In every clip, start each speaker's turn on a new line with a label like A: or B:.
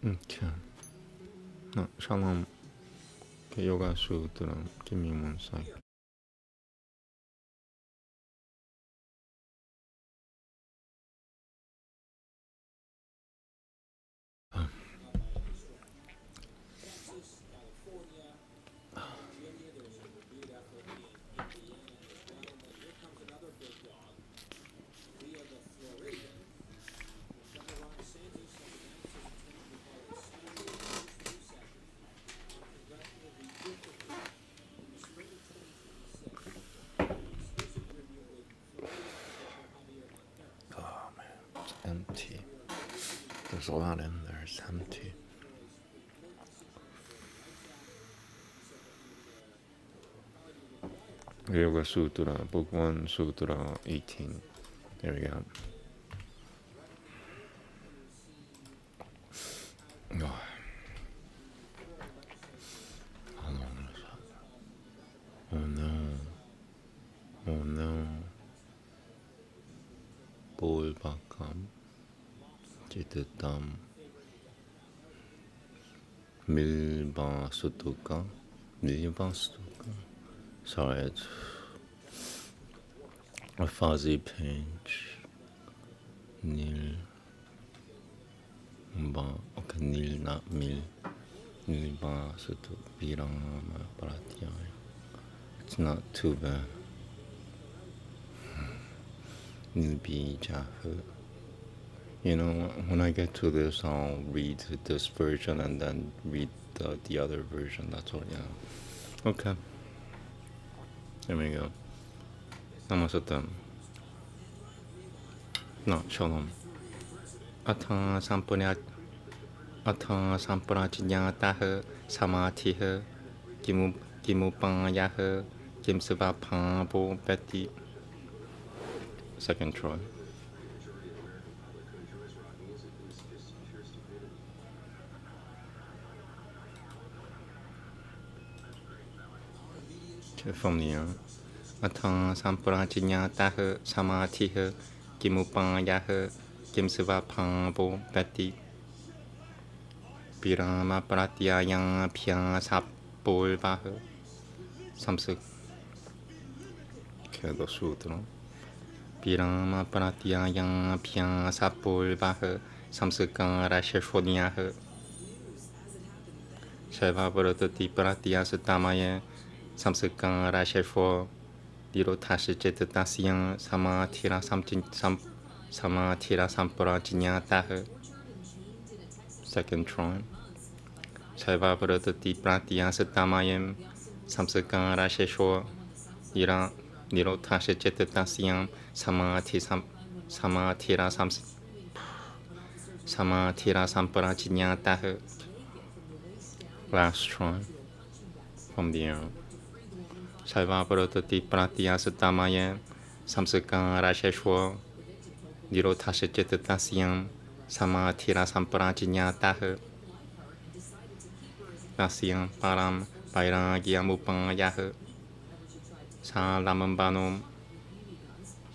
A: Okay. No, Shalom. Yoga Sutra. Give me 1 second. Oh man, it's empty. There's a lot in there. It's empty. Yoga Sutra, Book 1, Sutra 18. There we go. Oh. How long is that? Oh no. Oh no. Bhagavatam. Chittam. Milvasutuka. Sorry, it's a fuzzy page. Nil. Okay, nil, not mil. Nilvasutu. Virama Pratyaya. It's not too bad. Nilbijahu. You know, when I get to this, I'll read this version and then read the other version. That's all, yeah. Okay. There we go. Namaste. No, Shalom. Atha Sampunyatah Samatih Kimupanyah Kimsavapha Bo Betty. Second try. From the Atha Sampunyatah Samatih Kimupanyah Kimsavapha Bo Betty. Pirama Pratyayang Pya Sapolvah. Samsuk. Okay, the Sutra. Pirama Pratyayang Pya Sapolvah. Samsukara Sheshwanyah. Shaiva Bharatati Pratya Sutamaya. Samsukara Sheshwa. Dirotashi Chetatasyang Samathira Samathira Samparajnyatah. Second try. Shaiva Bharatati Pratya Sutamayam Samsakara Sheshwa Ira Nirotasha Chetatasyam Samathira Samparajnyatah. Last try. From the arrow. Shaiva Bharatati Pratya Sutamayam Samsakara Sheshwa Nirotasha Chetatasyam Samathira Samparajnyatah. Nasyam Param Vairagyam Upanyah. Salamambanom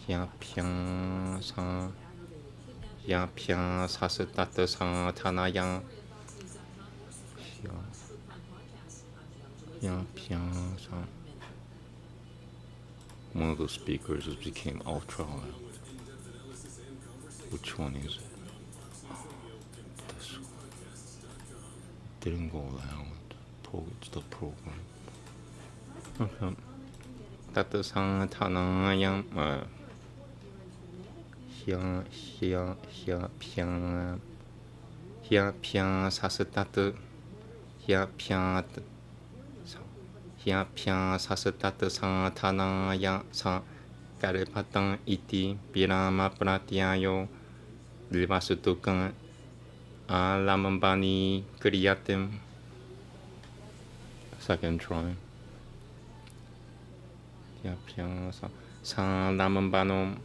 A: Yapya Sasatata Satanaya. One of the speakers just became ultra loud. Which one is it? This one. Didn't go loud. It's the program. Okay. Tata Satanayam. Hyapya Sasatata. Hyapya Sasatata Satanaya Sa Karepatan Iti Pirama Pratyayo Nilvasutukan Alamambani Kriyatim. Second try. Hyapya Salamambanom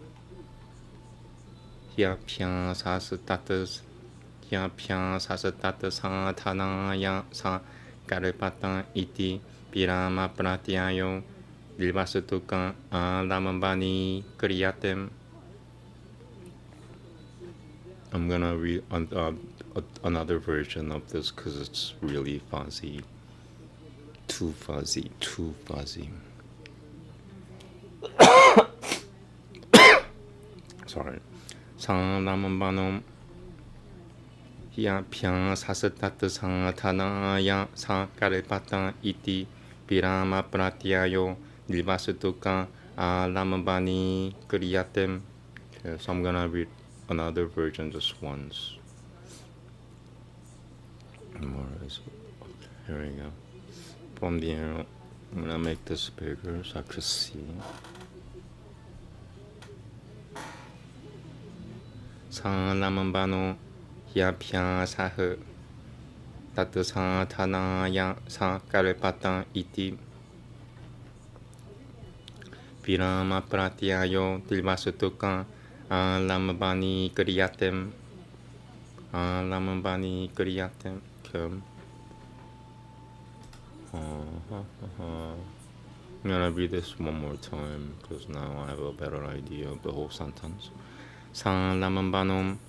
A: Hyapya Sasatata Satanaya Sa Karepatan Iti Pirama Pratyayo Nilvasutukan Alamambani Kriyatim. I'm gonna read another version of this because it's really fuzzy. Too fuzzy, too fuzzy. Sorry. 상남은바놈 히아평 사스타트 상타나야 사카레파타 이티 비라마 프라티아요 닐바스투카 아람바니 그리아템. So I'm gonna read another version just once. More is okay, here we go. From the arrow, I'm gonna make this bigger so I can see. 상람은바노 히아피아 사흐 따트 사타나야 사카레파타 이티 비라마 프라티아요 딜바스투카 아람바니 그리아템. 아람바니 그리아템. I'm gonna read this one more time because now I have a better idea of the whole sentence. 상람은바놈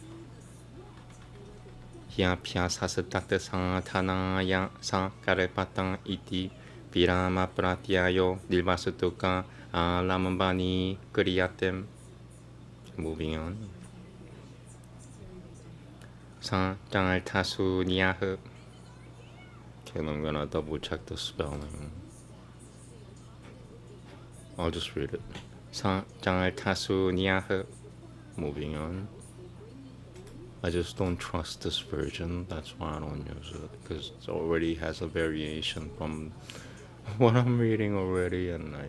A: 히아피아 사스타트 상타나야 사카레파타 이티 비라마 프라티아요 닐바스투카 아람바니 그리아템. Moving on. 상장을 타수 니아흐. Okay, I'm gonna double check the spelling. I'll just read it. 상장을 타수 니아흐. Moving on. I just don't trust this version. That's why I don't use it, because it already has a variation from what I'm reading already, and I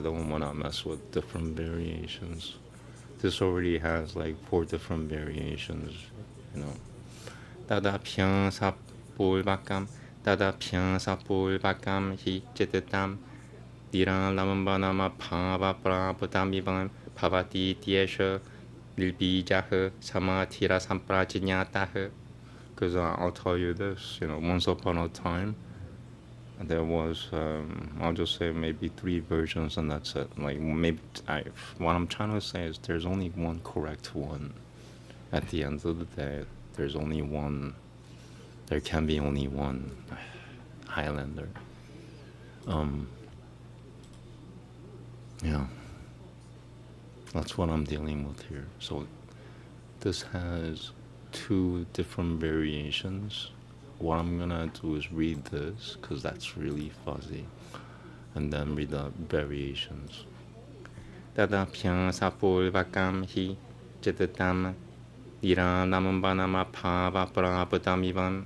A: don't want to mess with different variations. This already has like 4 different variations, you know. Dada pyang sa pol bakam, dada pyang sa pol bakam hi chetetam, diran lambanama pava praputamivan, pavati tiesha, lilbijahe, samatira samprajinatahe. Because I'll tell you this, you know, once upon a time, there was, I'll just say maybe 3 versions and that's it. Like maybe, what I'm trying to say is there's only one correct one. At the end of the day, there's only one. There can be only one Highlander. Yeah. That's what I'm dealing with here. So this has 2 different variations. What I'm gonna do is read this because that's really fuzzy, and then read the variations. Dada pyang sapol vakam hi chetetam dira namambanama pava praputamivan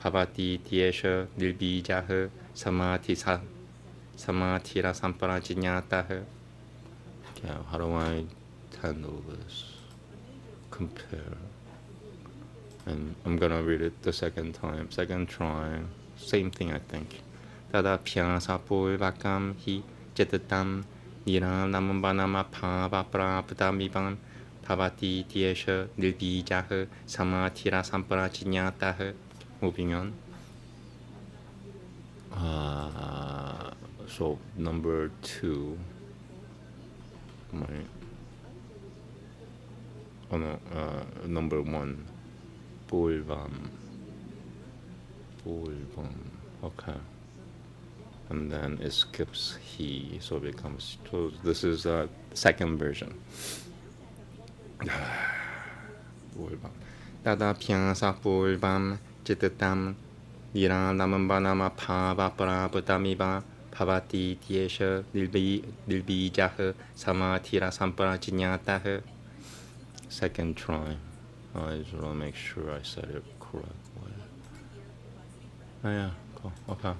A: pavati tiesha nilbijahe samatira samprajinyatahe. Okay, how do I handle this? Compare. And I'm gonna read it the second try. Same thing, I think. Dada pyang sapol vakam hi chetetam dira namambanama pava praputamivan pavati tiesha nilbijahe samatira samprajinyatahe. Moving on. So number 2. Number 1. Pulvam. Okay. And then it skips he, so it becomes. So this is the second version. Pulvam. Dada pyang sa pulvam chitetam dira namambanama pava praputamiva pavati tiesha nilbijahe samatira samprajinyatahe. Second try. I just want to make sure I said it correctly. Oh yeah, cool. Okay.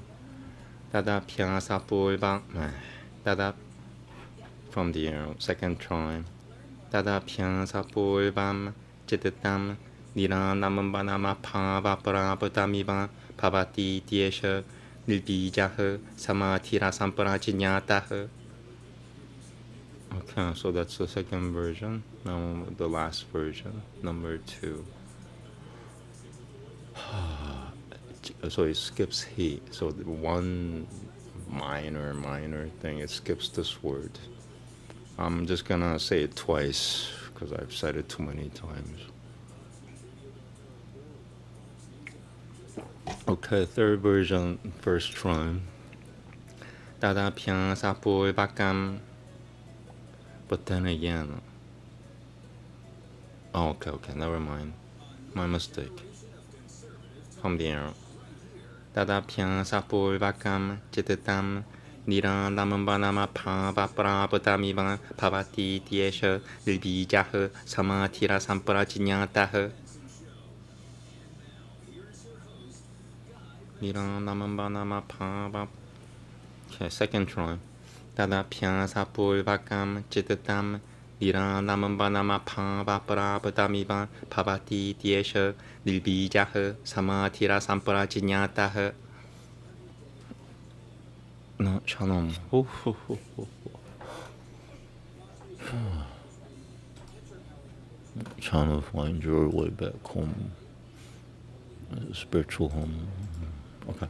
A: Dada pyang sa pulvam. Dada from the arrow. Second try. Dada pyang sa pulvam chitetam dira namambanama pava praputamiva pavati tiesha nilbijahe samatira samprajinyatahe. Okay, so that's the second version. Now the last version, number 2. So it skips he. So the one minor thing, it skips this word. I'm just gonna say it twice because I've said it too many times. Okay, third version, first try. Dada pyang sapo bakam. But then again. Oh, okay, never mind. My mistake. From the arrow. Dada pyang sapo bakam chitatam. Nira lamambanama pa vapra potamiva pavati tiesha lilbijah samatira sampara chinyatah. Nira lamambanama pa vap. Okay, second try. Dada pyang sapo vakam chitatam. Nira lamambanama pa vapra potamiva pavati tiesha lilbijah samatira sampara chinyatah. No, shalom. Trying to find your way back home. Spiritual home. Okay.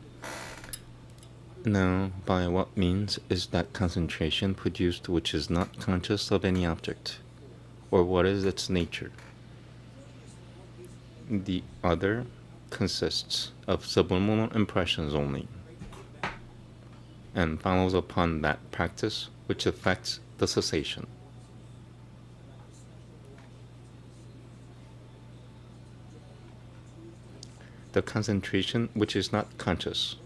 A: Now, by what means is that concentration produced which is not conscious of any object? Or what is its nature? The other consists of subliminal impressions only, and follows upon that practice which affects the cessation. The concentration which is not conscious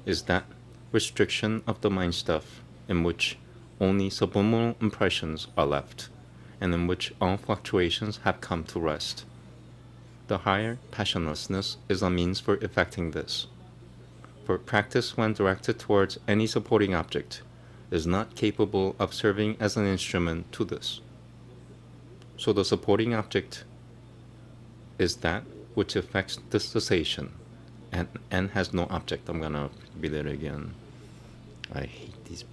A: is that restriction of the mind stuff in which only subliminal impressions are left, and in which all fluctuations have come to rest. The higher passionlessness is a means for effecting this. For practice when directed towards any supporting object is not capable of serving as an instrument to this. So the supporting object is that which affects the cessation and has no object. I'm gonna read it again. I hate these.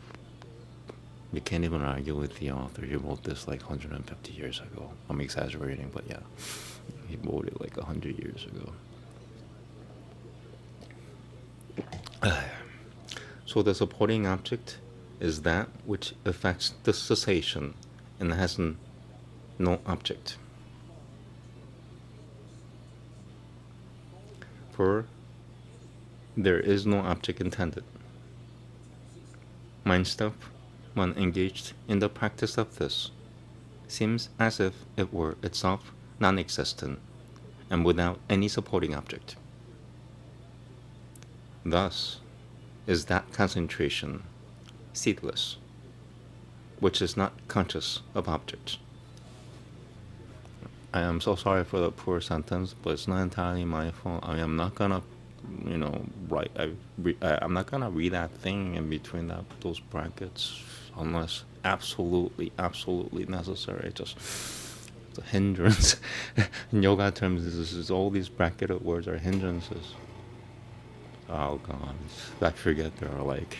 A: You can't even argue with the author. He wrote this like 150 years ago. I'm exaggerating, but yeah. He wrote it like 100 years ago. So the supporting object is that which affects the cessation and has no object. For there is no object intended. Mind stuff, when engaged in the practice of this, seems as if it were itself non-existent and without any supporting object. Thus is that concentration seedless, which is not conscious of objects. I am so sorry for the poor sentence, but it's not entirely my fault. I mean, I'm not gonna, write. I'm not gonna read that thing in between those brackets unless absolutely necessary. It's a hindrance. In yoga terms, this is all these bracketed words are hindrances. Oh God, I forget there are like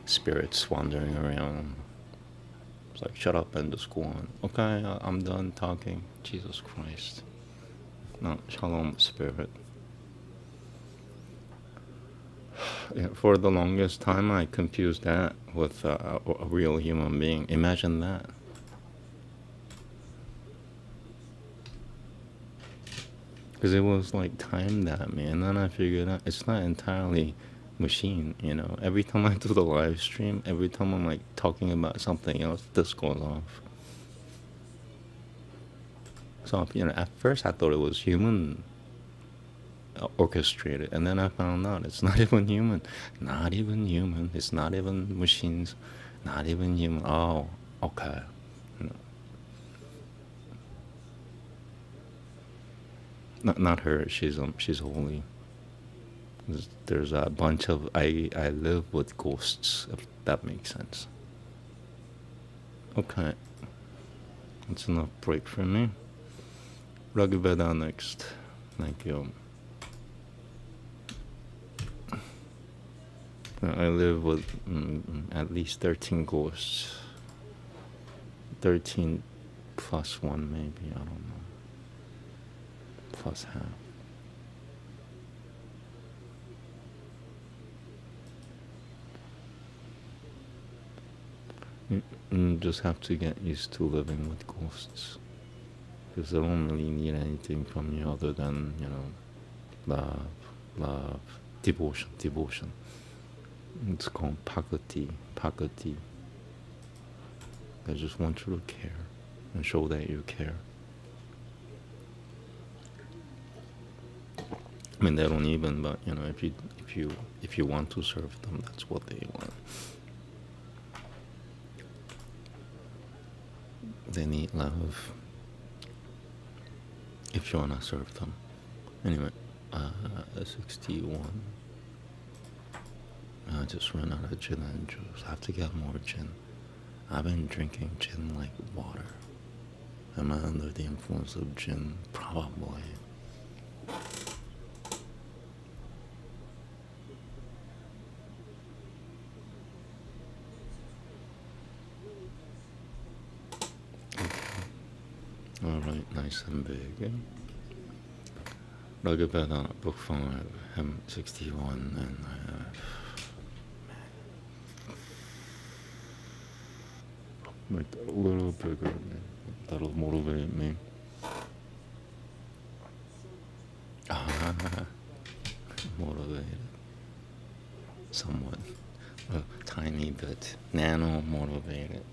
A: spirits wandering around. It's like, shut up and just go on. Okay, I'm done talking. Jesus Christ. No, shalom, spirit. Yeah, for the longest time, I confused that with a real human being. Imagine that. Because it was like timed at me, and then I figured out it's not entirely machine, Every time I do the live stream, every time I'm like talking about something else, this goes off. So, at first I thought it was human orchestrated, and then I found out it's not even human. Not even human. It's not even machines. Not even human. Oh, okay. Not her. She's holy. There's a bunch of I live with ghosts, if that makes sense. Okay, that's enough break for me. Veda next. Thank you. I live with at least 13 ghosts. 13 plus 1 maybe, I don't know. Plus half. You just have to get used to living with ghosts. Because they don't really need anything from you other than, love, love, devotion. It's called bhakti. I just want you to care and show that you care. I mean, they don't even, but if you want to serve them, that's what they want. They need love if you wanna serve them. Anyway, 61. I just ran out of gin and juice. I have to get more gin. I've been drinking gin like water. Am I under the influence of gin? Probably. Alright, nice and big. Bhagavatam, Book 5, Hymn 61, and make that a little bigger. That'll motivate me. Motivated. Somewhat. A tiny bit. Nano motivated.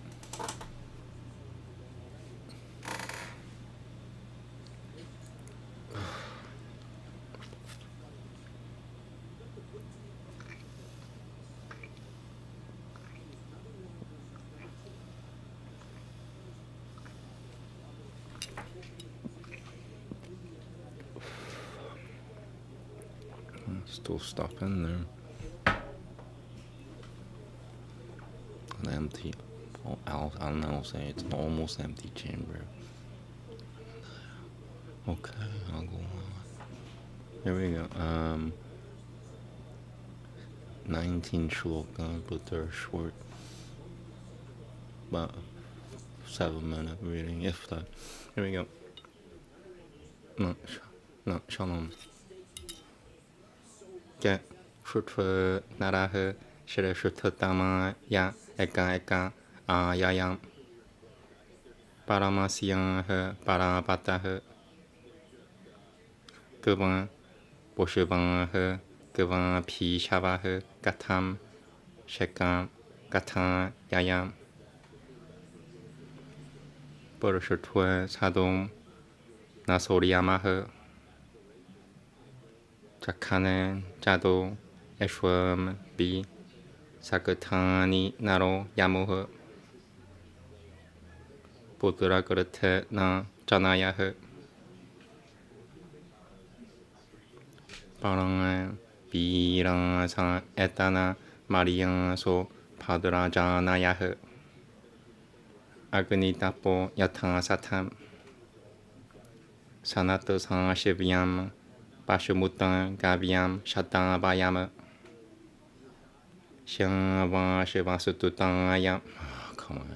A: Still stuff in there. An empty, I'll now say it's an almost empty chamber. Okay, I'll go on. Here we go. 19 shlokas, but they're short. About 7-minute reading, if that. Here we go. No, shalom. Ke shutva naraha shira shuthatama ya eka ayayam paramasyaha parapataha kavan poshivaha kavan pishavaha katham shekam katha yayam parashutva sadom nasoryamaha Chakane Jado Eshwam Bi Sakatani Naro Yamuha Putra Gurate Na Janayaha Parang Birang San Etana Marian So Padra Janayaha Agnitapo Yata Satam Sanata San Shivyam Pashamutan Gavyam Shatan Vayama Shava Shiva Sututayam. Come on.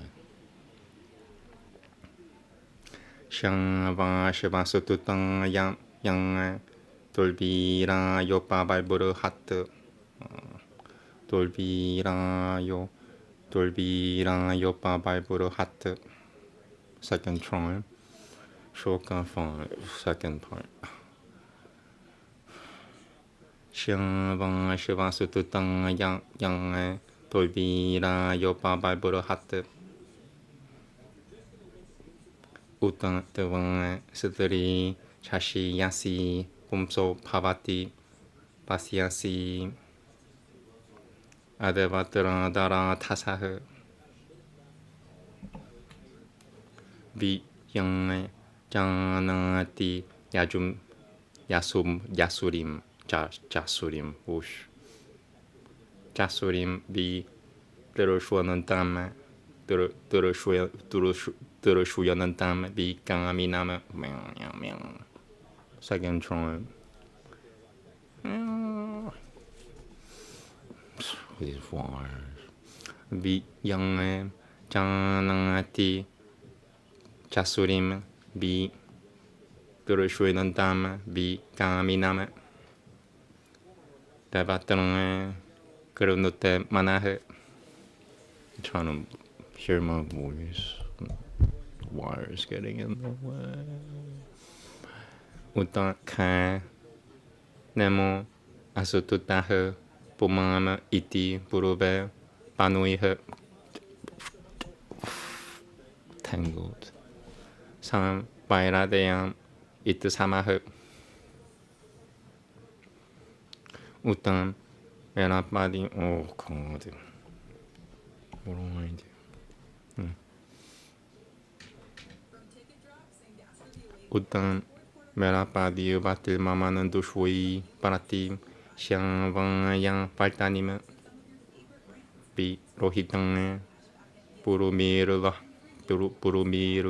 A: Shava Shiva Sututayam Yang Dolbira Yopa Balburu Hat Dolbira Yopa Balburu Hat. Second try. Shoka 5, second part. Shava Shiva Sututayam Yang Dolbira Yopa Balburu Hat Utan Devang Sutri Chashi Yasi Pumso Pavati Pasyasi Adevatra Dara Tasaha Vi Yang Janati Yasurim Jasurim Ush Jasurim Vi Terushuanantama Terushuyanantama Vi Kaminama. Second try. These wires. Vi Yang Janati Jasurim Vi Terushuyanantama Vi Kaminama Devatang Karunute Manahe. I'm trying to hear my voice. Wires getting in the way. Utan Ka Nemo Asututah Pumam Iti Purube Panuih tangled. Sam Vairadayam Itasamah Utam Venapadi. Oh, God. What do I do? Utam Venapadi Ubatil Mamanandushui Parati Xiang Wang Yang Paltanim Pi Rohitang Purumirula Purumir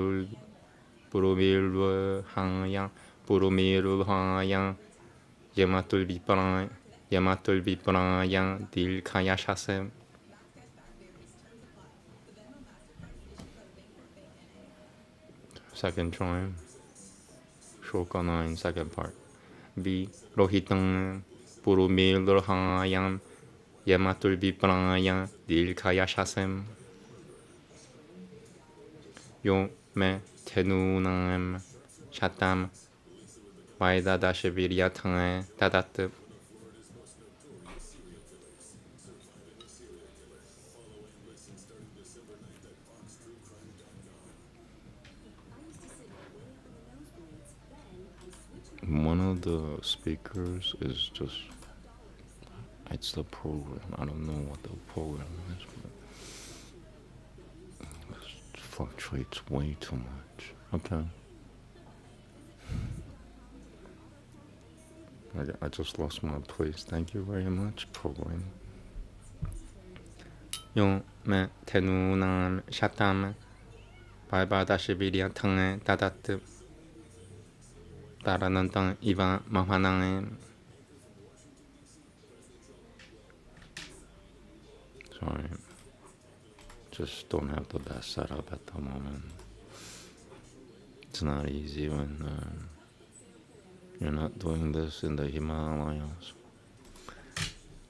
A: Hanyang Purumir Hanyang Yamatul Vipran Dil Kayashasem. Second join. Shoka 9, second part. V. Rohitang Purumir Hanyang Yamatul Vipran Dil Kayashasem. Yo me tenunam shatam Veda dashaviryatang tadat. One of the speakers is just, it's the program. I don't know what the program is, but it fluctuates way too much. Okay. I just lost my place. Thank you very much, program. Yo me tenunam shatam Veda tadat. Taranantang Iva Mahanang. Sorry, just don't have the best setup at the moment. It's not easy when you're not doing this in the Himalayas.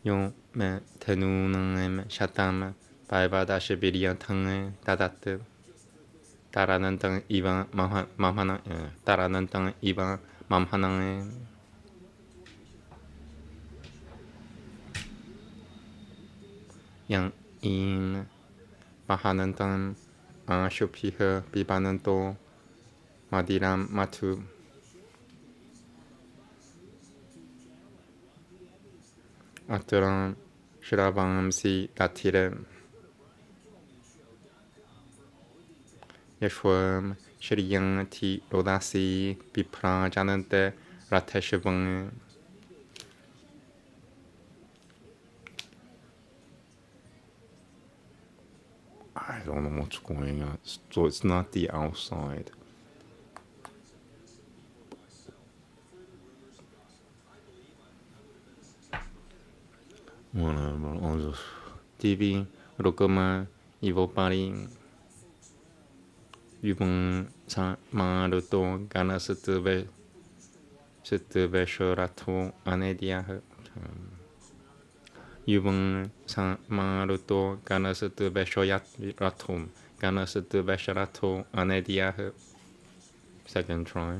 A: Yo me tenunang shatam Veda tadat. Taranantang Iva Mahanang. Taranantang Iva Mahanang. Yang in Mahanantam Ashuphiha Pibananto Madiram Matu. Aturam Shravam Si Datire. Yeshwam Shriyang Ti Rodasi Pipra Janante Rateshivang. I don't know what's going on. So it's not the outside. Whatever, I'll just TV, Rokuma, Evil Body. Yubung Sa Maruto Gana Sutube Shorato Anedia. Yubung Sa Maruto Gana Sutube Shoyat Ratum Gana Sutube Shorato Anedia. Second try.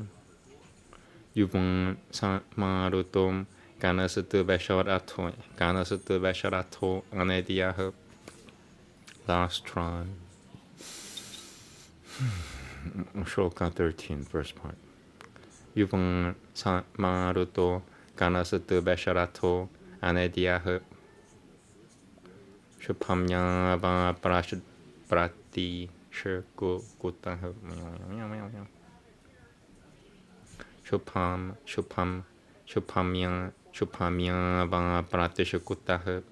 A: Yubung Sa Maruto Gana Sutube Shorato Gana Sutube Shorato Anedia. Last try. Shloka 13, first part. Yuvang Maruto Ganasatu Besharato Anediah Shupamya Prati Shurku Kuta Shupamya Prati Shukuta.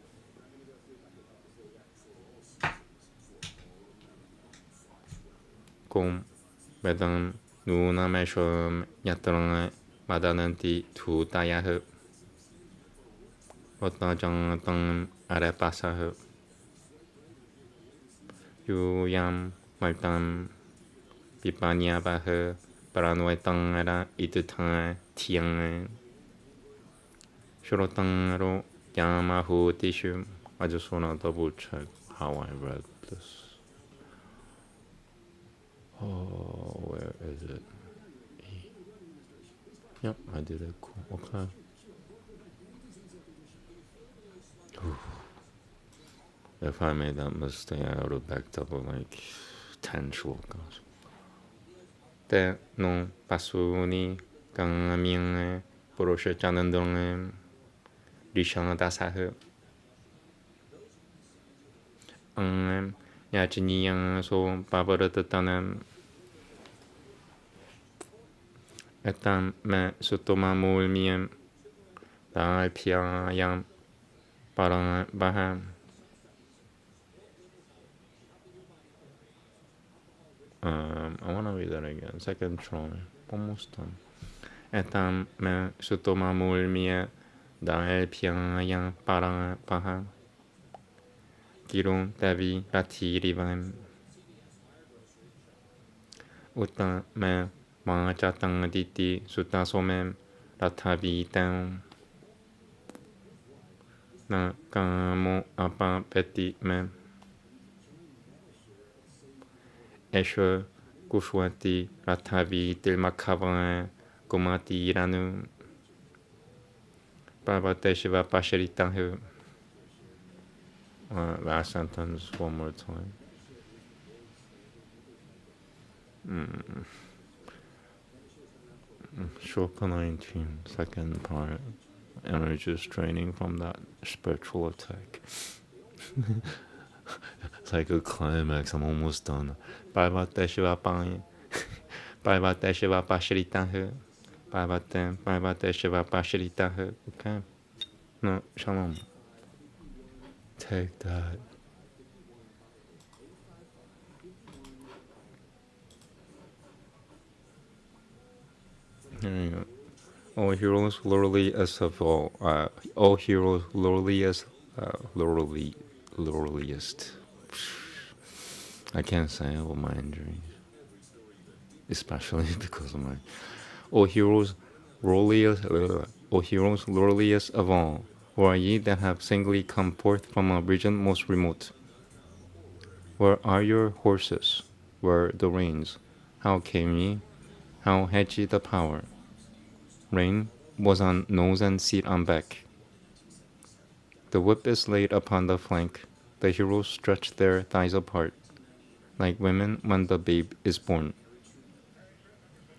A: Kum Vedam Nuna Meshom Yatrang Madananti Tu Dayah Otajang Tang Arepasah Yuyam Maltam Pipanya Bah Paranwetang Ara Itutang Tiang Shurotang Ro Yamahu Tishu. I just want to double check how I read this. Oh, where is it? Yep, I did it. Cool. Okay. If I made that mistake, I would have backed up with like 10 shlokas. Te no pasuni 강명에 부르셨자는 동안 리샹 다사흐 야진이양 소 바버르드다는 에탄 매 수토마 모을미엠 다알피아양 바랑 바함 I want to read that again. Second try. Almost done. Etam me sutoma mulmie dael piang parang paha. Kirun tavi rati rivam. Uta me mangachatang diti sutasomem ratavi down. Na kamo apa peti me. Esho kushwati ratavi tilmakava kumati ranu Bhavateshiva Pasharitanhu. Last sentence one more time. Shloka 19, second part. Energy straining from that spiritual attack. It's like a climax. I'm almost done. Bhavateshiva Pasharitanhu. Bhavateshiva Pasharitanhu. Okay. No, shalom. Take that. There you go. All heroes lowliest of all heroes lowliest, lowliest. I can't say all my injuries, especially because of my. All heroes lowliest of all, who are ye that have singly come forth from a region most remote? Where are your horses? Where the reins? How came ye? How had ye the power? Rein was on nose and seat on back. The whip is laid upon the flank. The heroes stretch their thighs apart, like women when the babe is born.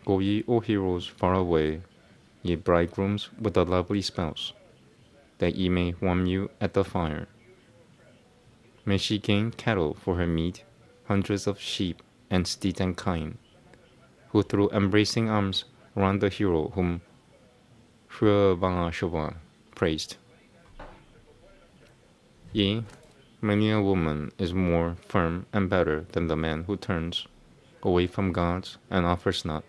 A: Go ye, O heroes, far away, ye bridegrooms with a lovely spouse, that ye may warm you at the fire. May she gain cattle for her meat, hundreds of sheep and steeds and kine, who threw embracing arms around the hero whom Shriva praised. Yea, many a woman is more firm and better than the man who turns away from gods and offers not.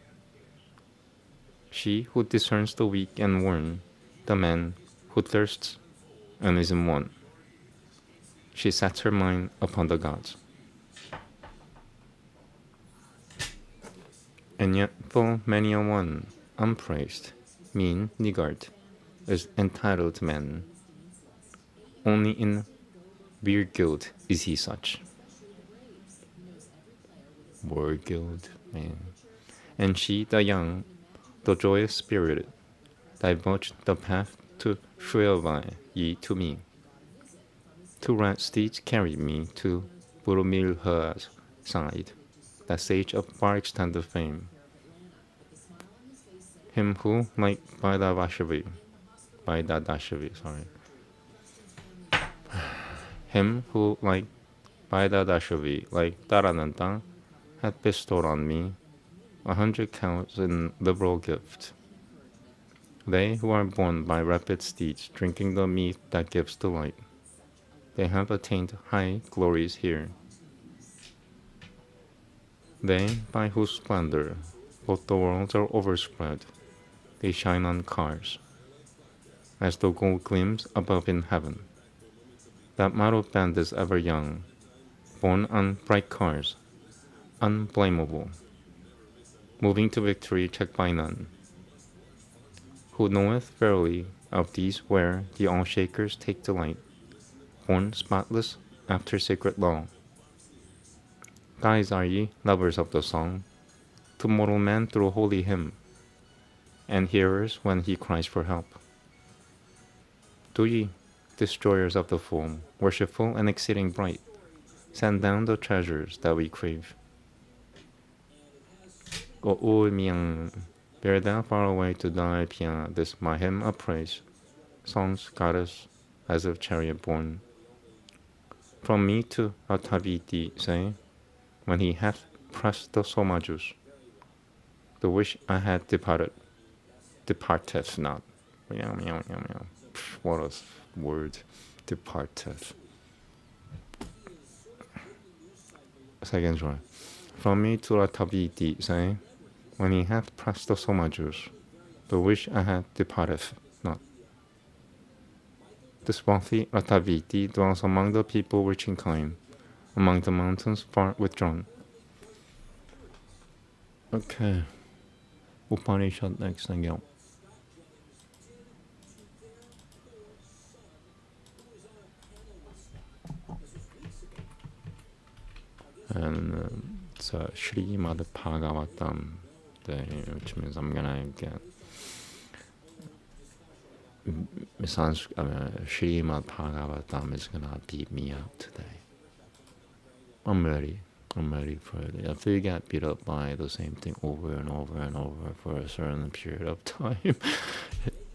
A: She who discerns the weak and worn, the man who thirsts and is in want. She sets her mind upon the gods. And yet full many a one, unpraised, mean, niggard, is entitled man. Only in beer guild is he such. War guild, man. And she, the young, the joyous spirited, divulged the path to Shriva ye to me. 2 rat steeds carried me to Burumilha's side, that sage of far extended fame. Him who, like Vaidadashavi, him who, like Vaidadashavi, like Tarananta, had bestowed on me 100 cows in liberal gift. They who are born by rapid steeds, drinking the meat that gives delight, they have attained high glories here. They, by whose splendor both the worlds are overspread, they shine on cars, as the gold gleams above in heaven. That model band is ever young, born on bright cars, unblameable, moving to victory checked by none. Who knoweth verily of these where the all-shakers take delight, born spotless after sacred law. Guys are ye, lovers of the song, to mortal man through holy hymn, and hearers when he cries for help. Do ye, destroyers of the form, worshipful and exceeding bright, send down the treasures that we crave. O Miang, bear thou far away to thy Pia this my hymn of praise, songs goddess, as of chariot borne. From me to Ataviti say, when he hath pressed the soma juice, the wish I had departeth not. Meow, meow, meow, meow. What a word, departeth. Second try. From me to Ataviti say, when he hath pressed the soma juice, the wish I had departeth not. This wealthy Ataviti dwells among the people rich in kind, among the mountains far withdrawn. Okay. Upanishad next thing out. And it's Shrimad Bhagavatam, which means I'm gonna get Shrimad Bhagavatam is gonna beat me up today. I'm ready for it. If you get beat up by the same thing over and over and over for a certain period of time,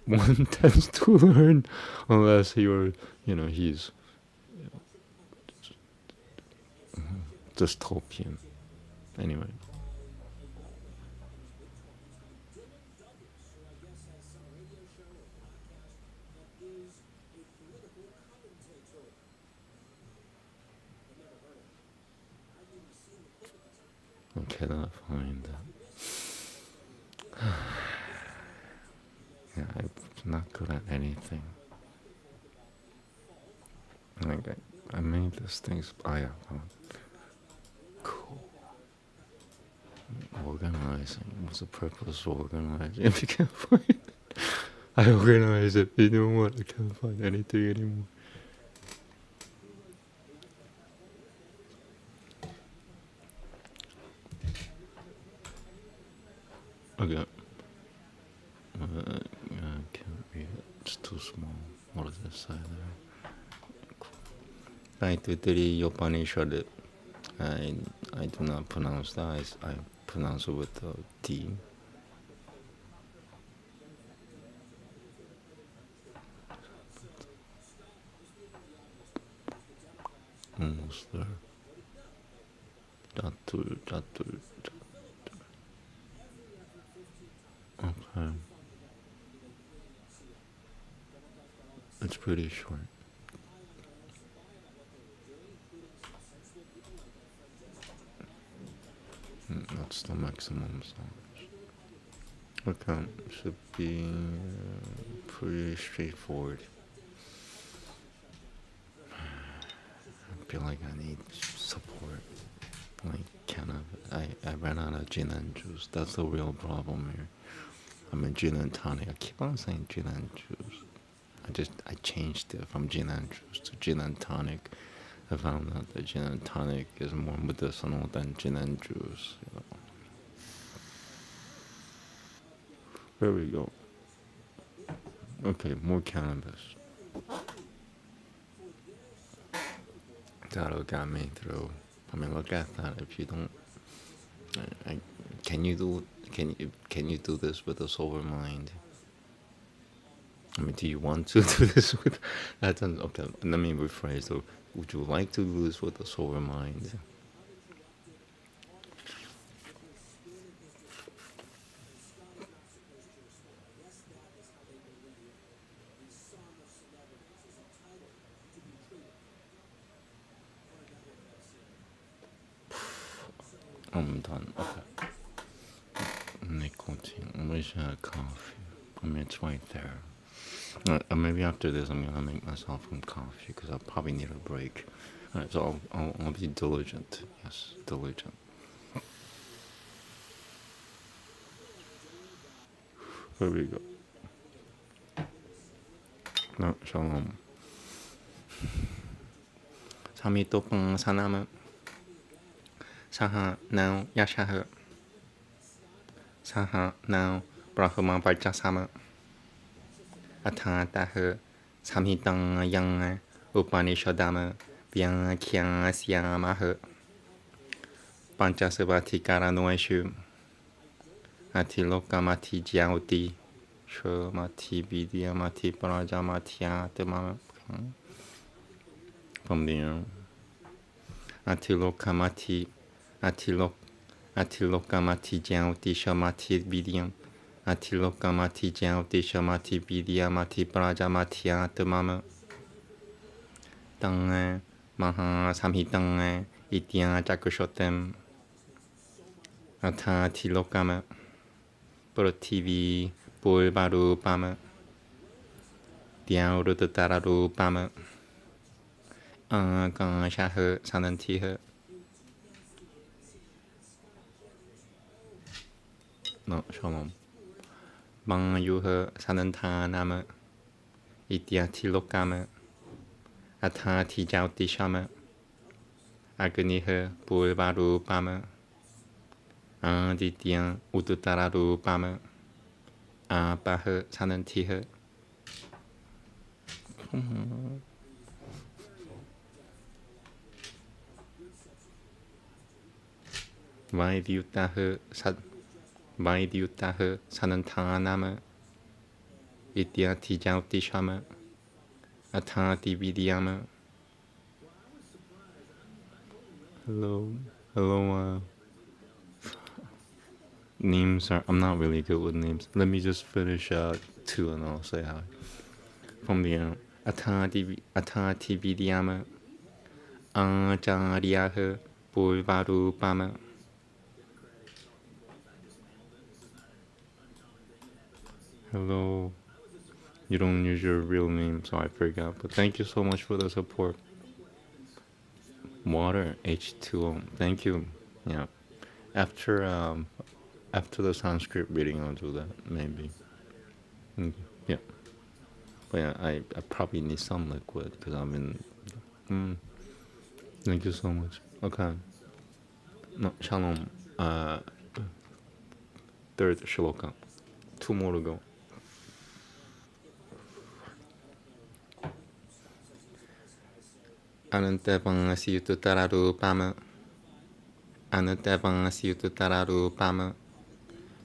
A: one tends to learn, unless he's dystopian. Anyway. I cannot find that. Yeah, I'm not good at anything. Like I made this thing. Oh yeah, cool. Organizing. What's the purpose of organizing? If you can't find it, I organize it. You know what? I can't find anything anymore. Okay. I can't read it. It's too small. What does it say there? Cool. Upanishad. I do not pronounce that. I pronounce it with a T. Almost there. Datur. Okay. It's pretty short. That's the maximum size. Okay, should be pretty straightforward. I feel like I need support. Like, I ran out of gin and juice. That's the real problem here. I mean, gin and tonic. I keep on saying gin and juice. I changed it from gin and juice to gin and tonic. I found out that gin and tonic is more medicinal than gin and juice. There we go. Okay, more cannabis. That'll got me through. I mean, look at that. If you don't, can you do this with a sober mind? I mean, do you want to do this with? Okay, let me rephrase. So, would you like to do this with a sober mind? I'm done. Okay. Nicotine. I wish I had coffee. I mean, it's right there. Maybe after this, I'm gonna make myself some coffee because I'll probably need a break. Alright, so I'll be diligent. Yes, diligent. There we go. No, shalom. Samitopang sanama. Saha now yashaha. Saha now brahma vajasama. Atha taha Samhitang yang Upanishadam Vyankhya Syamaha Panchasavati Karanoeshu Atilokamati Jyauti Shamati Vidyamati Prajamati Atma. From there, Atilokamati Atilokamati Jyauti Shamati Vidyam Atilokamati Jyauti Shamati Vidyamati Prajamati Atma. Tang Maha Samhitang Itya Chakushotem Atha Tilokama Prativi Purvarupama Dhyaurutatararupama Akanshaha Sanantiha. No, Shalom. Bangayuha Sanantanama Itya Tilokama Atha Tijauti Shama Agniha Purvarupama Aditya Ututararupama Apaha Sanantiha. Vaidyutaha Sanantanama Itya Tijauti Shama Atati Vidyama. Hello, names are, I'm not really good with names. Let me just finish two and I'll say hi. From the Atati Vidyama Acharyaha Purvarupama. Hello. You don't use your real name, so I forgot. But thank you so much for the support. Water, H2O. Thank you. Yeah. After the Sanskrit reading, I'll do that, maybe. Yeah. But yeah, I probably need some liquid because I'm in. Thank you so much. Okay. No, Shalom. Third shloka. 2 more to go. Anantavang Siyututararupama Anantavang Siyututararupama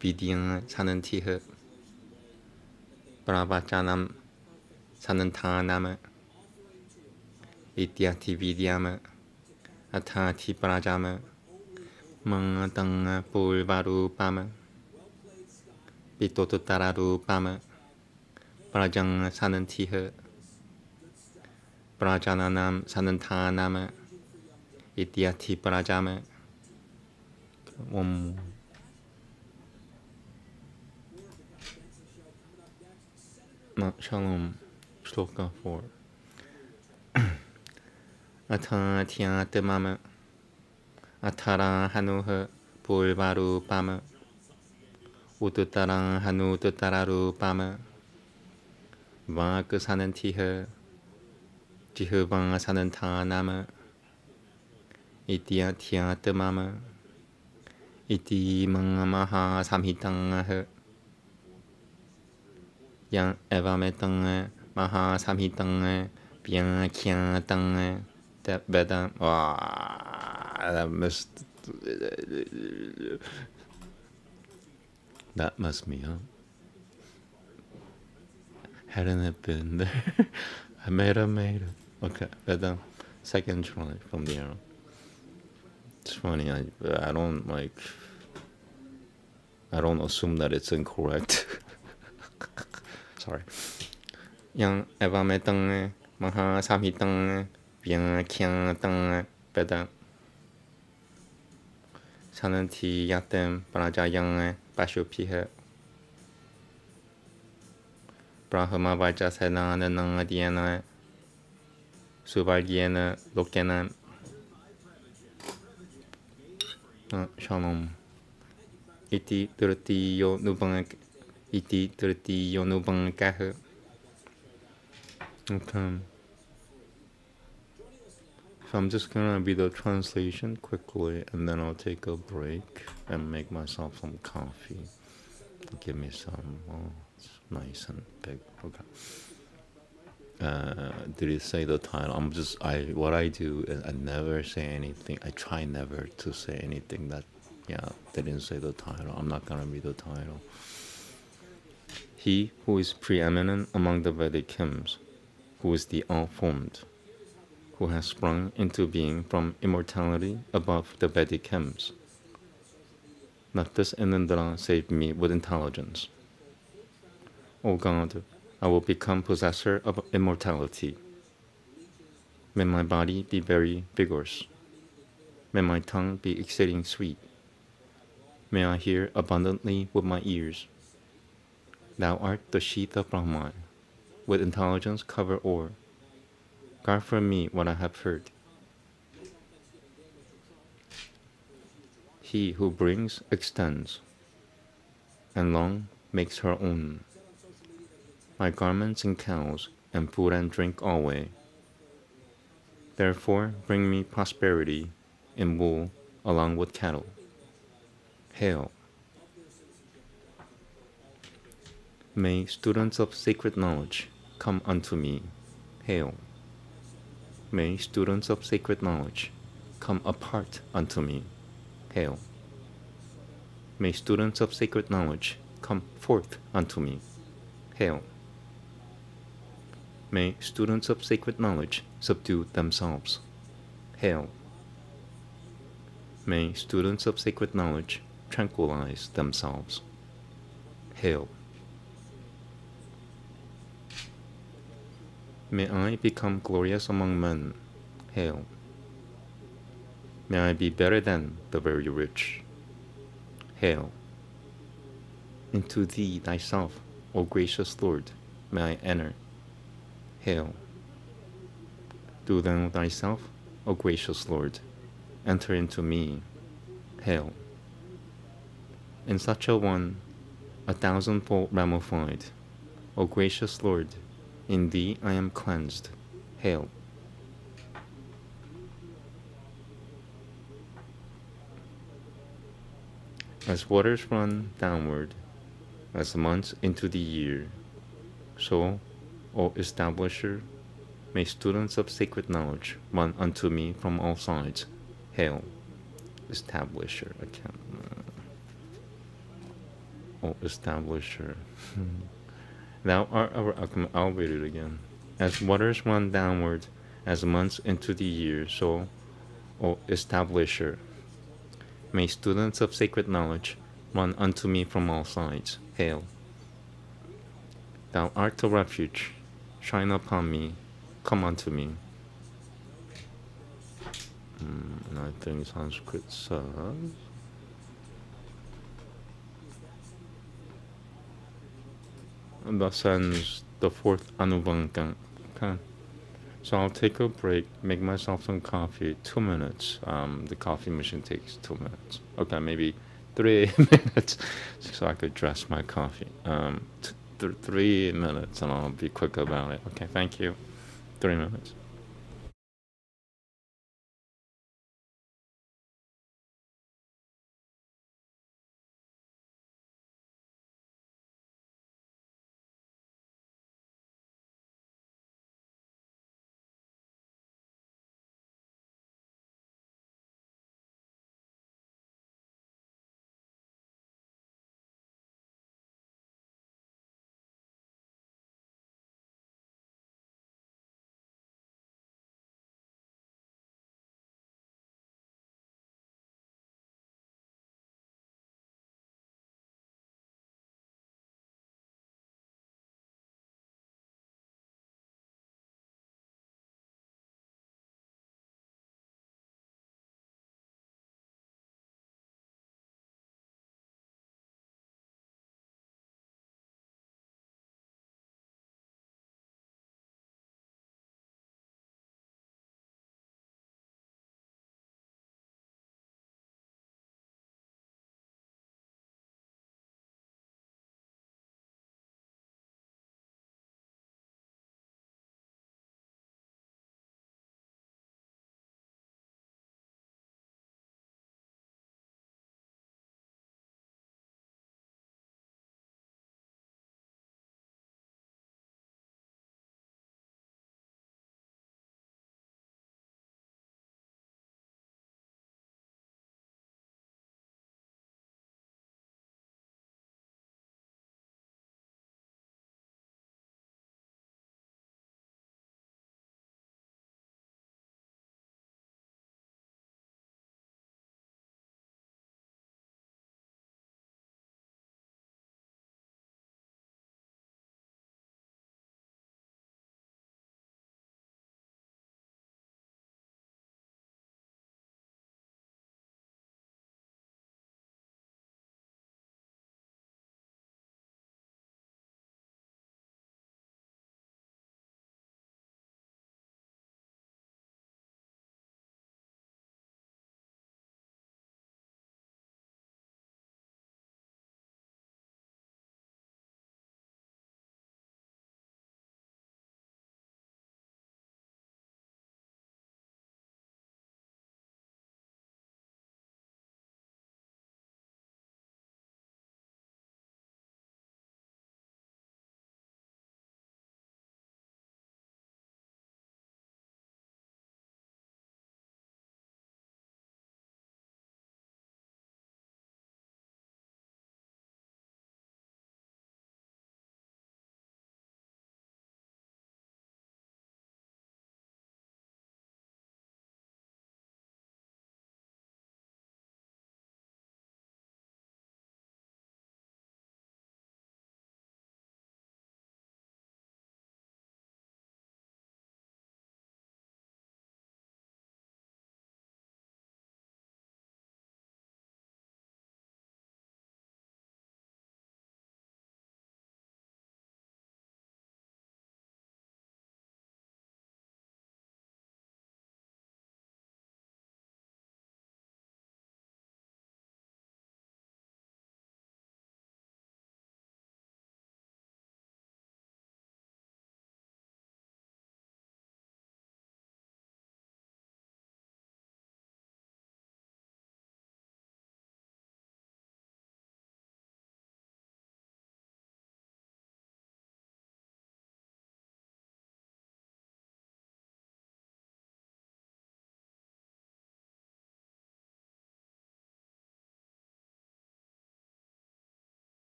A: Vidyang Sanantiha Pravachanam Sanantanama Ityati Vidyama Atati Prajama Mangatanga Purvarupama Vitotutararupama Prajang Sanantiha Prajananam Sanantanama Ityati Prajama. One more. No, Shalom. Shloka 4. Athatyatamama Atara Hanuha Purvarupama Ututarang Hanututtararupama Vak Sanantiha Jihuvang Sanantanama Ityatyatamama Iti Mangamaha Samhitangaha Yang Evametanga Maha Samhitanga Vyankhya that Veda. That messed me up. Hadn't it been there? I made it. Okay, Veda. Second try from the arrow. It's funny. I don't assume that it's incorrect. Sorry. Yang Evametanga Maha Samhitanga Vyankhya Veda Sananti Yatem Prajayang Pashupiha Brahma Vajasena Nanadiana Suvargyena Lokena. Shalom. Iti Tritiyo Nubang Kaha. Okay. So I'm just gonna read the translation quickly and then I'll take a break and make myself some coffee. Give me some. Oh, it's nice and big. Okay. did he say the title? What I do is I never say anything. I try never to say anything that, they didn't say the title. I'm not gonna read the title. He who is preeminent among the Vedic hymns, who is the all-formed, who has sprung into being from immortality above the Vedic hymns. Let this Inindra save me with intelligence. O God, I will become possessor of immortality. May my body be very vigorous. May my tongue be exceeding sweet. May I hear abundantly with my ears. Thou art the sheath of Brahman. With intelligence cover o'er. Guard from me what I have heard. He who brings extends, and long makes her own. My garments and cows, and food and drink alway. Therefore bring me prosperity in wool along with cattle. Hail. May students of sacred knowledge come unto me. Hail. May students of sacred knowledge come apart unto me. Hail. May students of sacred knowledge come forth unto me. Hail. May students of sacred knowledge subdue themselves. Hail. May students of sacred knowledge tranquilize themselves. Hail. May I become glorious among men. Hail. May I be better than the very rich. Hail. Into thee thyself, O gracious Lord, may I enter. Hail. Do thou thyself, O gracious Lord, enter into me. Hail. In such a one, 1,000-fold ramified, O gracious Lord, in thee I am cleansed. Hail. As waters run downward, as months into the year, so, O establisher, may students of sacred knowledge run unto me from all sides. Hail. Establisher. I can't. O establisher. Thou art our. I'll read it again. As waters run downward, as months into the year, so, O establisher, may students of sacred knowledge run unto me from all sides. Hail. Thou art a refuge. Shine upon me. Come unto me. And I think Sanskrit says, and thus ends the fourth Anubanga. Okay. So I'll take a break, make myself some coffee, 2 minutes. The coffee machine takes 2 minutes. Okay, maybe 3 minutes, so I could dress my coffee. 3 minutes, and I'll be quick about it. Okay, thank you. 3 minutes.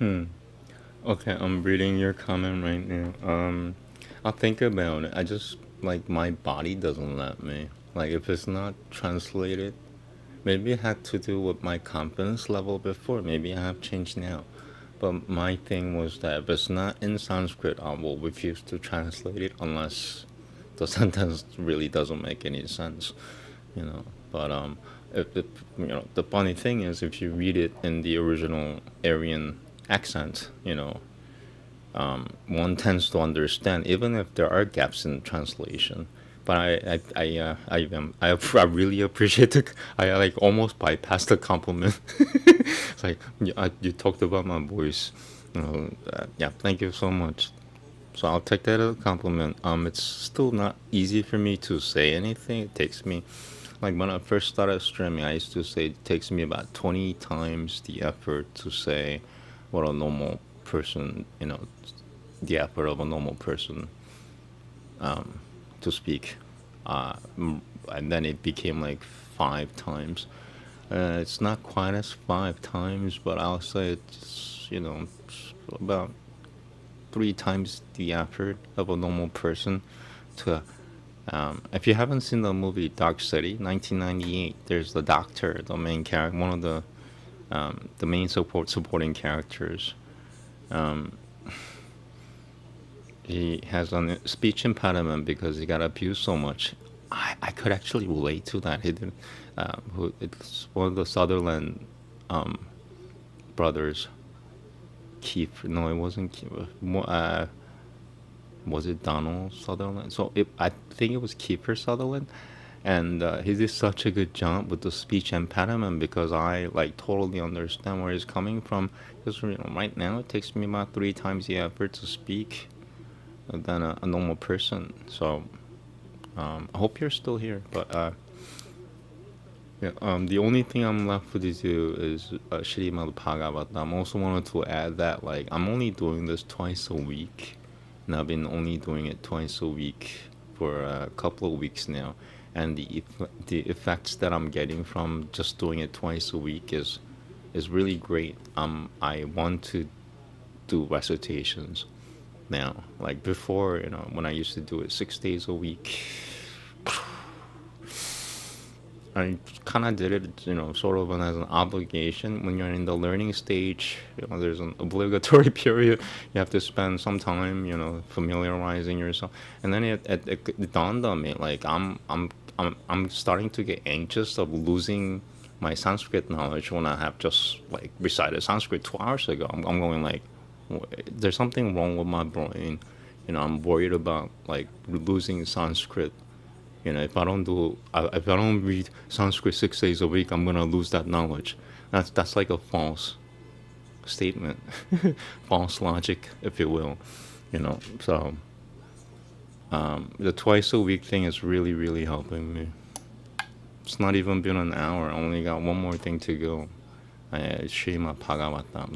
A: Okay, I'm reading your comment right now. I'll think about it. I just like my body doesn't let me. Like if it's not translated, maybe it had to do with my confidence level before. Maybe I have changed now. But my thing was that if it's not in Sanskrit, I will refuse to translate it unless the sentence really doesn't make any sense, you know. But if the funny thing is, if you read it in the original Aryan accent, one tends to understand, even if there are gaps in translation. But I really appreciate it. I like almost bypassed the compliment. It's like you talked about my voice. Yeah, thank you so much. So I'll take that as a compliment. It's still not easy for me to say anything. It takes me, like when I first started streaming, I used to say it takes me about 20 times the effort to say what a normal person, the effort of a normal person to speak. And then it became like 5 times. It's not quite as 5 times, but I'll say it's, about 3 times the effort of a normal person to. If you haven't seen the movie Dark City, 1998, there's the doctor, the main character, one of the main supporting characters. Um, he has a speech impediment because he got abused so much. I could actually relate to that. He did, it's one of the Sutherland brothers. Keith? No, it wasn't Keith. Was it Donald Sutherland? I think it was Kiefer Sutherland, and he did such a good job with the speech impediment because I like totally understand where he's coming from. Because right now it takes me about 3 times the effort to speak than a normal person. So I hope you're still here. But yeah, the only thing I'm left with you is Shrimad Bhagavatam. I also wanted to add that like I'm only doing this twice a week, and I've been only doing it twice a week for a couple of weeks now, and the effects that I'm getting from just doing it twice a week is really great. I want to do recitations now. Like before, when I used to do it 6 days a week, I kind of did it, sort of as an obligation. When you're in the learning stage, there's an obligatory period. You have to spend some time, familiarizing yourself. And then it dawned on me, like I'm starting to get anxious of losing my Sanskrit knowledge when I have just like recited Sanskrit 2 hours ago. I'm going like, there's something wrong with my brain. I'm worried about like losing Sanskrit. If I don't read Sanskrit 6 days a week, I'm gonna lose that knowledge. That's like a false statement, false logic, if you will. So the twice a week thing is really, really helping me. It's not even been an hour. I only got one more thing to go. Srimad Bhagavatam.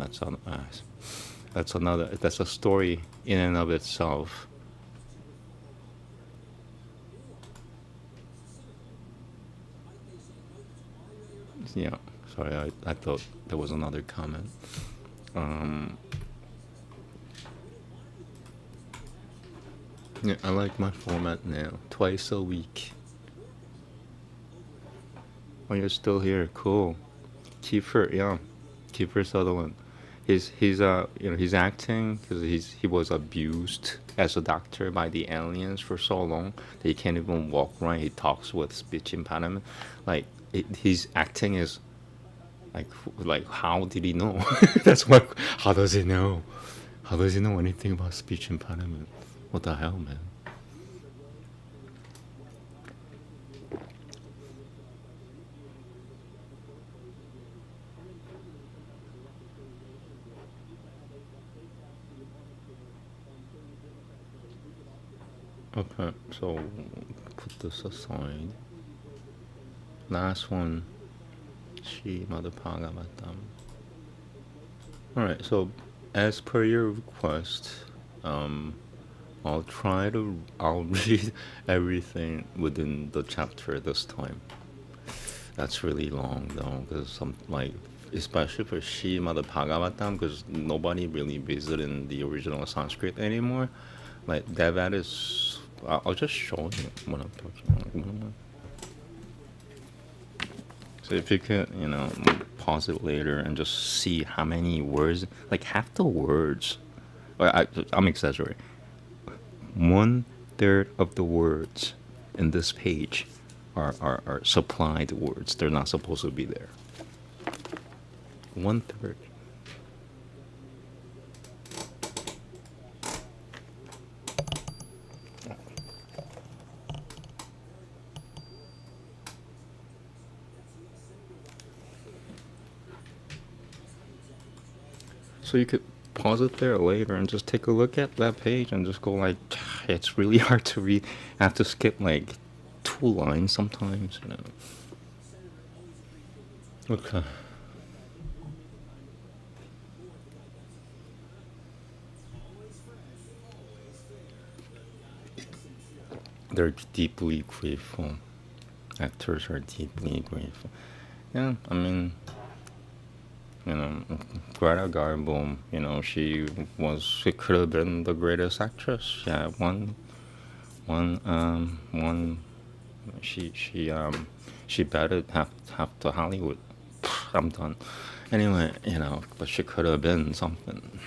A: That's another. That's a story in and of itself. Yeah, sorry, I thought there was another comment. Yeah, I like my format now. Twice a week. Oh, you're still here. Cool. Kiefer, yeah. Kiefer Sutherland. He's acting because he was abused as a doctor by the aliens for so long that he can't even walk right. He talks with speech impediment. Like his acting is like how did he know? That's what. How does he know? How does he know anything about speech impediment? What the hell, man? Okay, so put this aside. Last one, Srimad Bhagavatam. Alright, so as per your request, I'll read everything within the chapter this time. That's really long though, because some like especially for Shrimad Bhagavatam, because nobody really visited in the original Sanskrit anymore. Like that is, I'll just show you what I'm talking about. So if you could, pause it later and just see how many words, like half the words, I'm exaggerating. 1/3 of the words in this page are supplied words. They're not supposed to be there. 1/3. So you could pause it there later and just take a look at that page and just go like, it's really hard to read. I have to skip like 2 lines sometimes, Okay. They're deeply grateful. Actors are deeply grateful. Yeah, I mean, Greta Garbo, she could have been the greatest actress. Yeah, she betted half to Hollywood. I'm done. Anyway, but she could have been something.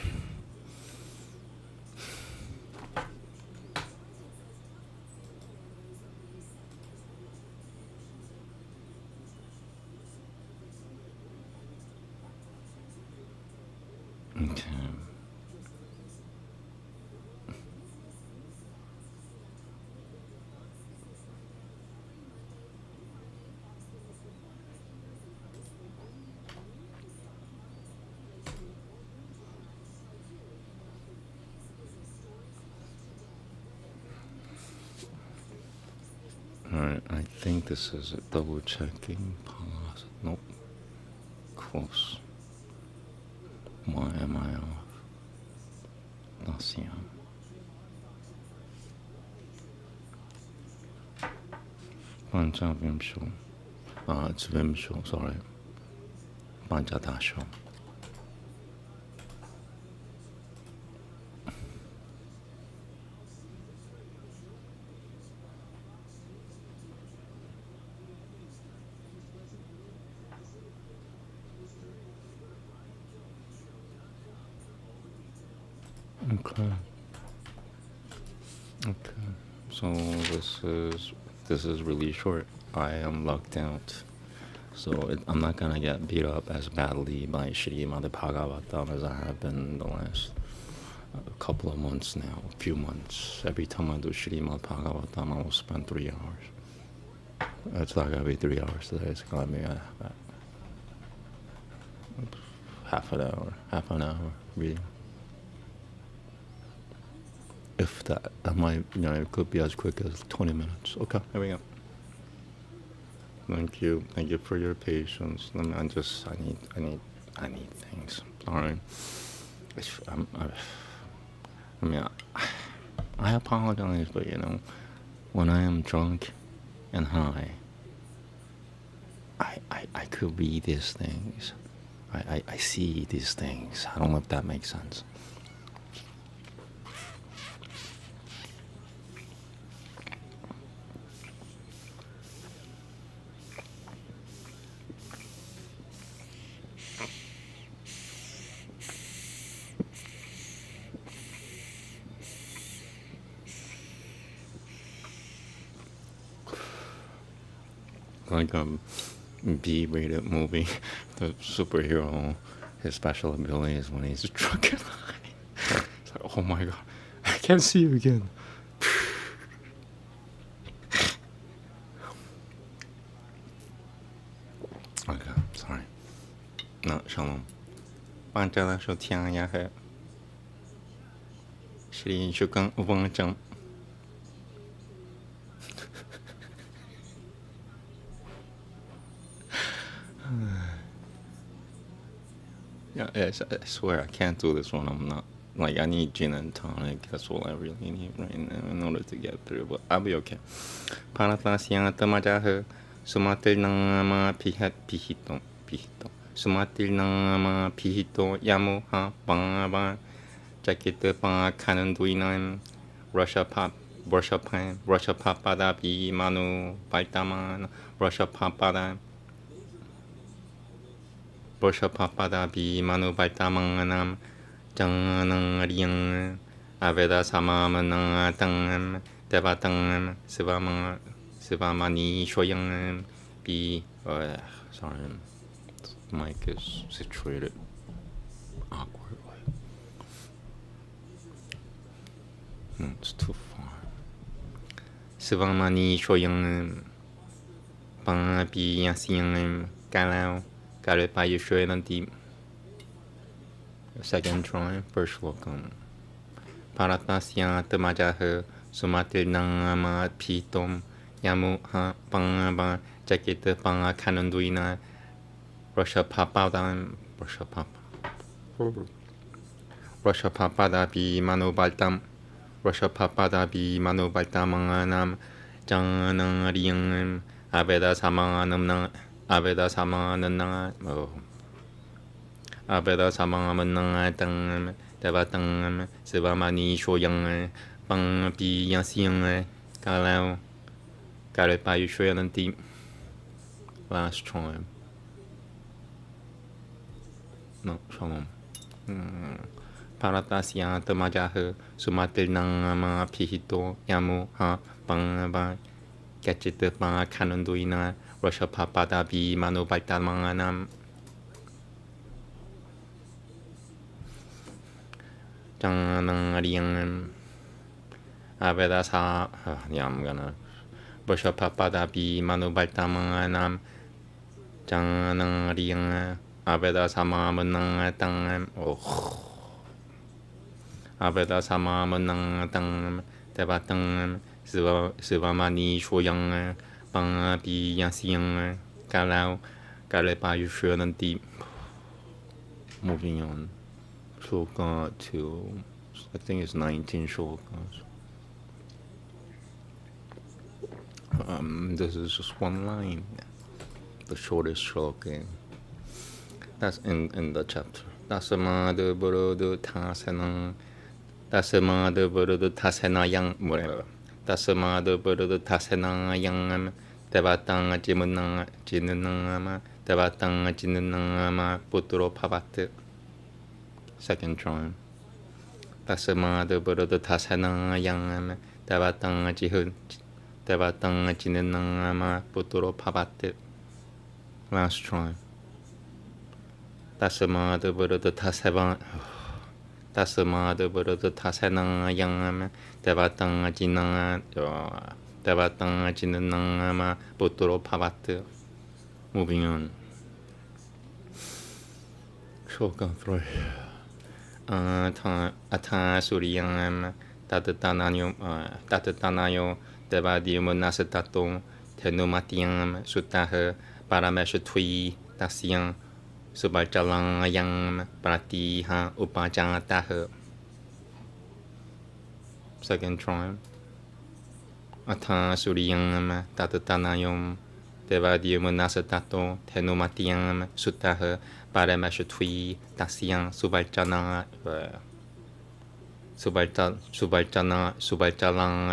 A: Okay. Alright, I think this is it. Double checking. Pause. Nope. Close. Why am I off? Nasia. Panchavimsho. It's Vimsho, sorry. Panchadasho. Okay. So this is really short. I am locked out. So I'm not gonna get beat up as badly by Shrimad Bhagavatam as I have been in the last couple of months now, a few months. Every time I do Shrimad Bhagavatam, I will spend 3 hours. It's not gonna be 3 hours today. It's gonna be half an hour reading. If that might, it could be as quick as 20 minutes. Okay, here we go. Thank you for your patience. I need things. Sorry. I apologize, but when I am drunk and high, I could read these things. I see these things. I don't know if that makes sense. Like B-rated movie, the superhero, his special ability is when he's drunk and high. It's like, oh my god, I can't see you again. Okay, sorry. No, shalom. Panchada Shotyang Yahe. Shri Shukan Upanishad. Yeah, I swear I can't do this one. I'm not. Like, I need gin and tonic. That's all I really need right now in order to get through. But I'll be okay. Paratlasya tamajaha sumatil nama pihat pihito. 수마틸낭마 피히토 야무하 방아바 자키트 방아카는 두이남 러샤파바다 비마누 발다만 러샤파바다 비마누 발다망남 장낭리앙 아베다 사마만낭 땅 대바땅 스바마니 쇼양 비 sorry, mic is situated awkwardly. It's too far. 스바마니 쇼양 방비 야시양 갈ao 가르파유 쇼에난티. Second try, first welcome. Paratasya tamajaha sumatilnama pitom yamuha pangaba jakita panga kanunduina Rushapapada bi manobaltam Rushapapada bi manobaltamanganam jananariang Aveda samanam Aveda samanana Aveda samanam Devatang Sivamani Shoyang Bang Pi Yansiang Kalao Karepayu Shoyananti. Last time. No, shalom. Paratasya tamajaha sumatilnama pihito yamu ha bangaba gachita banga kanunduina Rushapapada bi manobaltamanganam Aryan Aveda sa I'm gonna Rushapapada bi manobaltamanganam Aryan Aveda sama menang tang Aveda sama menang tang debatang Sivamani shoyang bang bi yansiang kalau payu nanti. Moving on. Shloka to I think it's 19 shlokas. This is just one line. The shortest shloka. That's in the chapter. Tasamada burudu tasanang. Tasamada burudu tasanayang. Whatever. Tasamada burudu tasanayang. Devatang jinunang. Devatang jinunang. Putro pavat. Second try. Tasamada burudu tasanayang. Devatang jinunang. Putro pavat. Last try. Tasamada burudu tasanayang devatang jinunang putro pavat. Moving on. Shloka 3. Atha suryam tatatanayo devadiyam nasatato tenumatiyam sutaha parameshatvi tasyam Subalchalang yang pratiha upajataha. Second try. Atha suryam tatatanayam devadiyam nasatato tenumatiyam sutaha parameshatvi tasyam subalchalang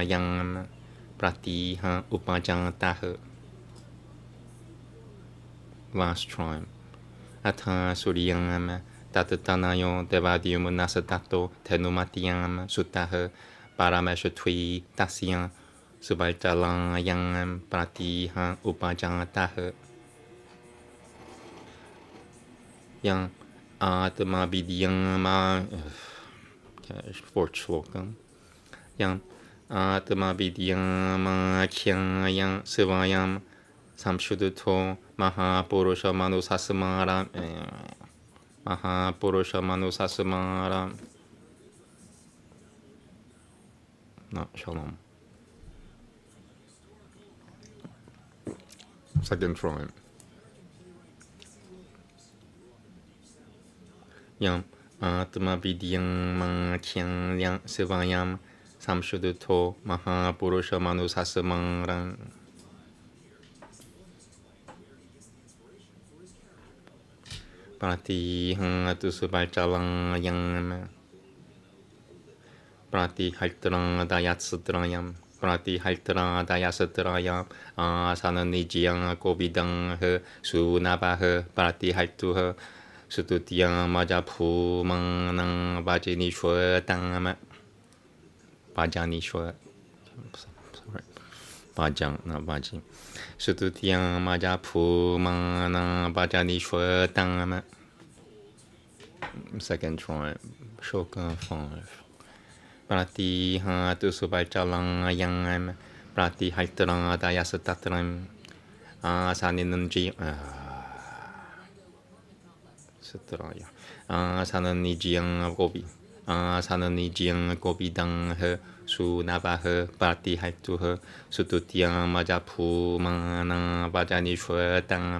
A: yang pratiha upajataha. Last try. Atha suryam tatatanayo devadiyam nasatato tenumatiyam sutaha parameshatvi tasyam subalchalang yang pratiha upajataha. Yang atma vidyam fourth shloka. Yang atma vidyam khyang sivayam samshuduto Mahapurusha Manusasamaram. No, shalom. Second try. Yang atma vidyam khyang yang sivayam samshuduto Mahapurusha Manusasamaram. Pratihang atusubachalang yang Pratihaltrang dayasatrayam Pratihaltrang dayasatrayam Asananijiyang kobidang he Sunabah Pratihaltuh Sututiyang majaphumang nang Bhajanishwa tang Bhajanishwa sorry Bhajang not Bhaji Sututiyang majaphumang nang Bhajanishwa tang second try Shoka 5 Pratihatu subachalang yang Pratihaltrang dayasatatram Asaninunji Sutraya Asananijiyang gobi Asananijiyang gobidang he Sunabah Pratihaltuh Sututiyang majaphumang Bhajanishwa tang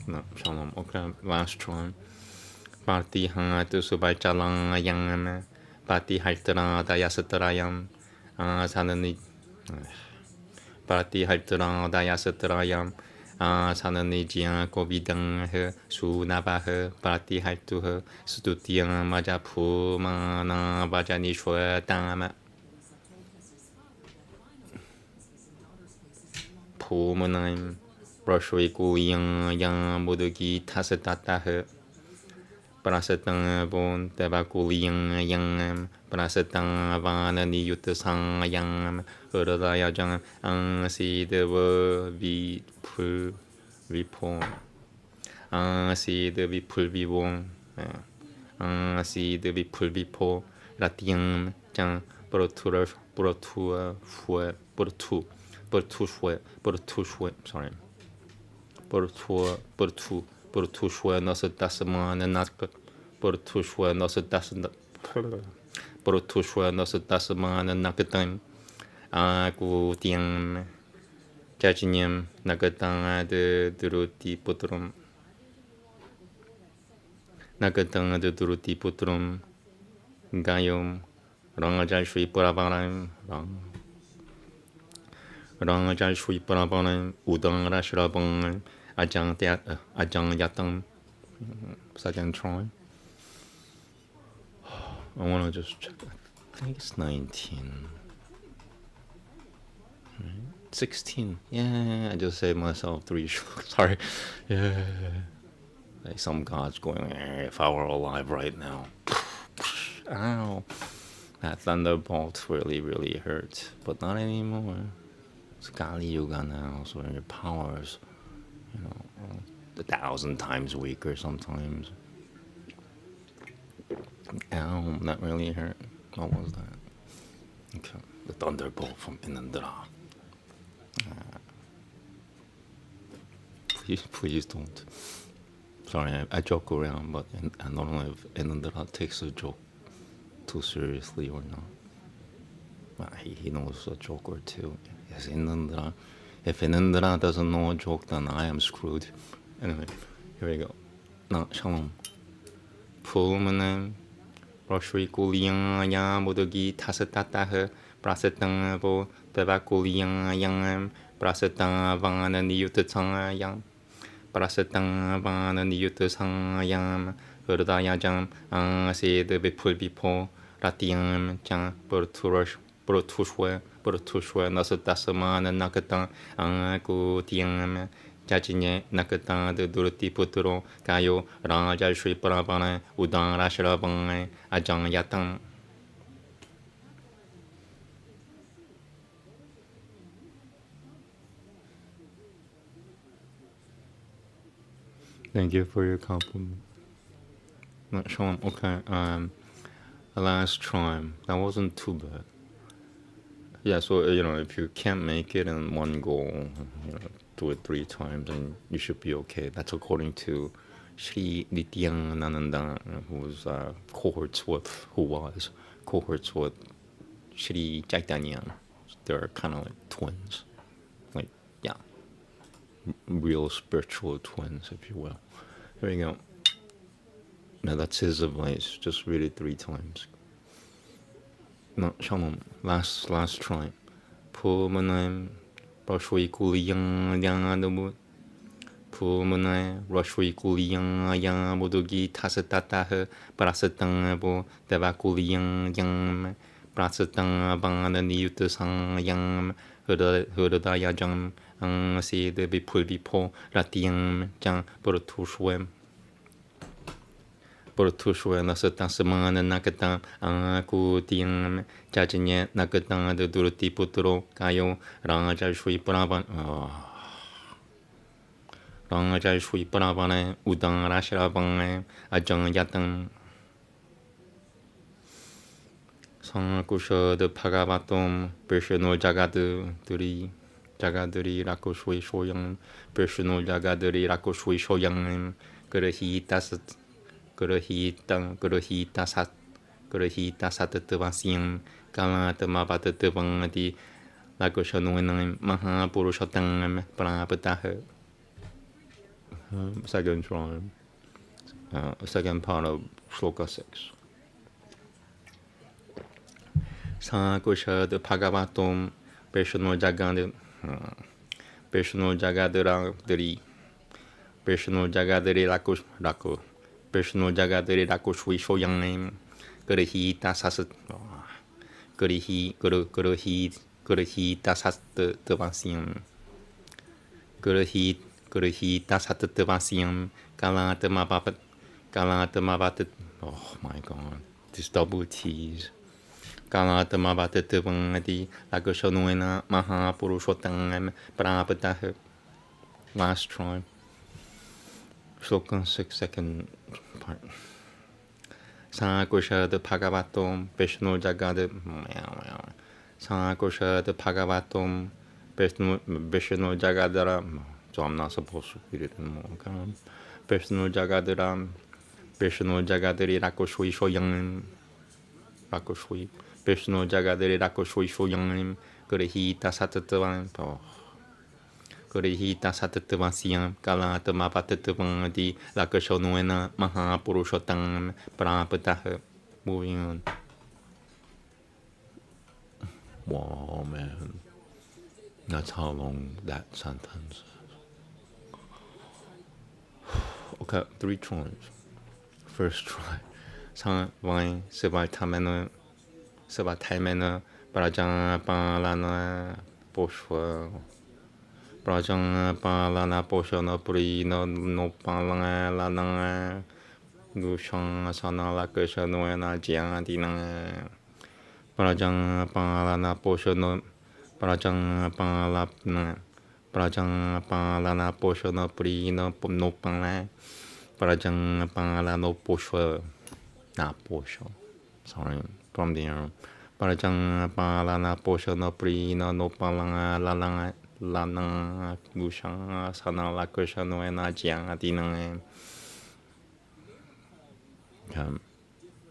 A: No, shalom. Okay, last try. Pratihatu subachalang yang Pratihaltrang dayasatrayam Asanani Pratihaltrang dayasatrayam Asananijiyang kobidang he Sunabah Pratihaltuh Sututiyang majaphumang Bhajanishwa tang Pumanam Rashwikuyang yang Budugi tasatatah Prasatang bon Tabakuliyang yang Prasatang Vanani Yutasang yang Uradayajang Ansideva Vipul Vipon Ansideva Vipul Vivon Ansideva Vipul Vipo Ratiang Jang Protura Protua Fue Protu Portushwe, sorry. Portushwe nosotasman and not Portushwe nosotasman and Nakatam Akutiam Chachinium Nakatanga de Duruti Putrum Nakatanga de Duruti Putrum Gayum Rangajashri Purabaram Rangajal Shui Parabanan, Udang Rashrabang, Ajang Yatang, second try. I want to just check. I think it's 19. Right? 16. Yeah, I just saved myself 3 shots. Sorry. Yeah. Like some gods going, if I were alive right now. Ow. That thunderbolt really, really hurt. But not anymore. It's Kali Yuga now, so your powers, 1,000 times weaker sometimes. Ow, that really hurt. What was that? Okay, the thunderbolt from Inandra. Please don't. Sorry, I joke around, but I don't know if Inandra takes a joke too seriously or not. Well, he knows a joke or two. Yes, Inandra. If Inandra doesn't know a joke, then I am screwed. Anyway, here we go. Now, shalom. Pulmanem, Roshri Kuliang, Yam, Budogi, Tasatatahe, Prasatang, Bo, Tabakuliang, Yang, Prasatang, Van, and Yutatang, Yang, Prasatang, Van, and Yutatang, Yang, Urdayajam, Say the Bipul Bipo, Ratiam, Jang, Portushwe, Nasotasaman, and Nakatan, Angutiam, Jajine, Nakatan, the Durti Puturo, Kayo, Raja Sri Parabana, Udan Rashrabang, Ajang Yatan. Thank you for your compliment. Not sure. Okay, last try. That wasn't too bad. Yeah, so if you can't make it in one go, do it 3 times and you should be okay. That's according to Sri Nityang Nananda, who was cohorts with Sri Chaitanya. They're kind of like twins, like real spiritual twins, if you will. Here we go. Now that's his advice. Just read it 3 times. No, shalom. Last try. Pumanam, Bashui Kuliyang Yanadamut. Kumune, Roshui Kuliang, Yang, Mudugi, Tasatatahe, Prasatang, Bo, Devakuliang, Yang, Prasatang, Bang, Niutasang, Yang, Hurdaya Jang, Si, the Bipulipo, Ratiang, Jang, Bortushwem. Bortushwe, Nasatan Saman, Nakatan, Anku, Tiang, Jajanye, Nakatan, the Durti Putro, Kayo, Raja Shui Pravan. Raja Shui Pravane, Udang Rashavan, Ajang Yatan Sankusha, the Bhagavatam, Personal Jagadu, Duri, Jagaduri, Rakoshui Shoyang, Personal Jagaduri, Rakoshui Shoyang, Gurahi Tasat, Gurahi Tasat, Gurahi Tasat Tavasiam, Kala Tamabata Tavangati, Lakoshanuan, Maha Purushatang, Prapataha. Second rhyme, second part of Shloka 6. Sankusha, the Bhagavatam, Personal Jagadura, Personal Jagadari Rako, Personal Jagadari Rako Shui Shoyang, Gurahi Tasas, Gurahi Tasas Tavasiam, Gurahi Tasat Tavasiam, Galata Mabat, oh my god, these double T's. Galata Mabat Tavangati, Lakoshanuena, Maha Purushotang, Prapatahe. Last try. Shloka 6, second part. Sankusha, the Bhagavatam, Vishnu Jagad, Sankusha, the Bhagavatam, Vishnu Jagadara. So I'm not supposed to read it anymore. Okay? Vishnu Jagadara, Vishnu Jagadari Rakoshui Shoyang, Rakoshui, Vishnu Jagadari Rakoshui Shoyang, Gurahi Tasatatavan, Gurahi Tasatavasiam, Galata Mapatatavandi, Lakashonuena, Maha Purushotang, Prapataha. Moving on. Wow, man. That's how long that sentence is. Okay, 3 tries. First try. Sang Vine, Sivatamena, Brajang Palana, Poshwa, Brajang Palana, Poshana, Pri, no Palana, Lana, Gushang, Sana, Lakashanoena, Jiandina, Brajang Palana, Poshano, Brajang Palana. Prajang Palana Poshana Prina no Pala Prajang Palano Posha not Posha. Sorry, from the arm. Prajang Palana Poshana Prina no Palanga Lana Gushang Sana Lakushano and Ajiang Adina.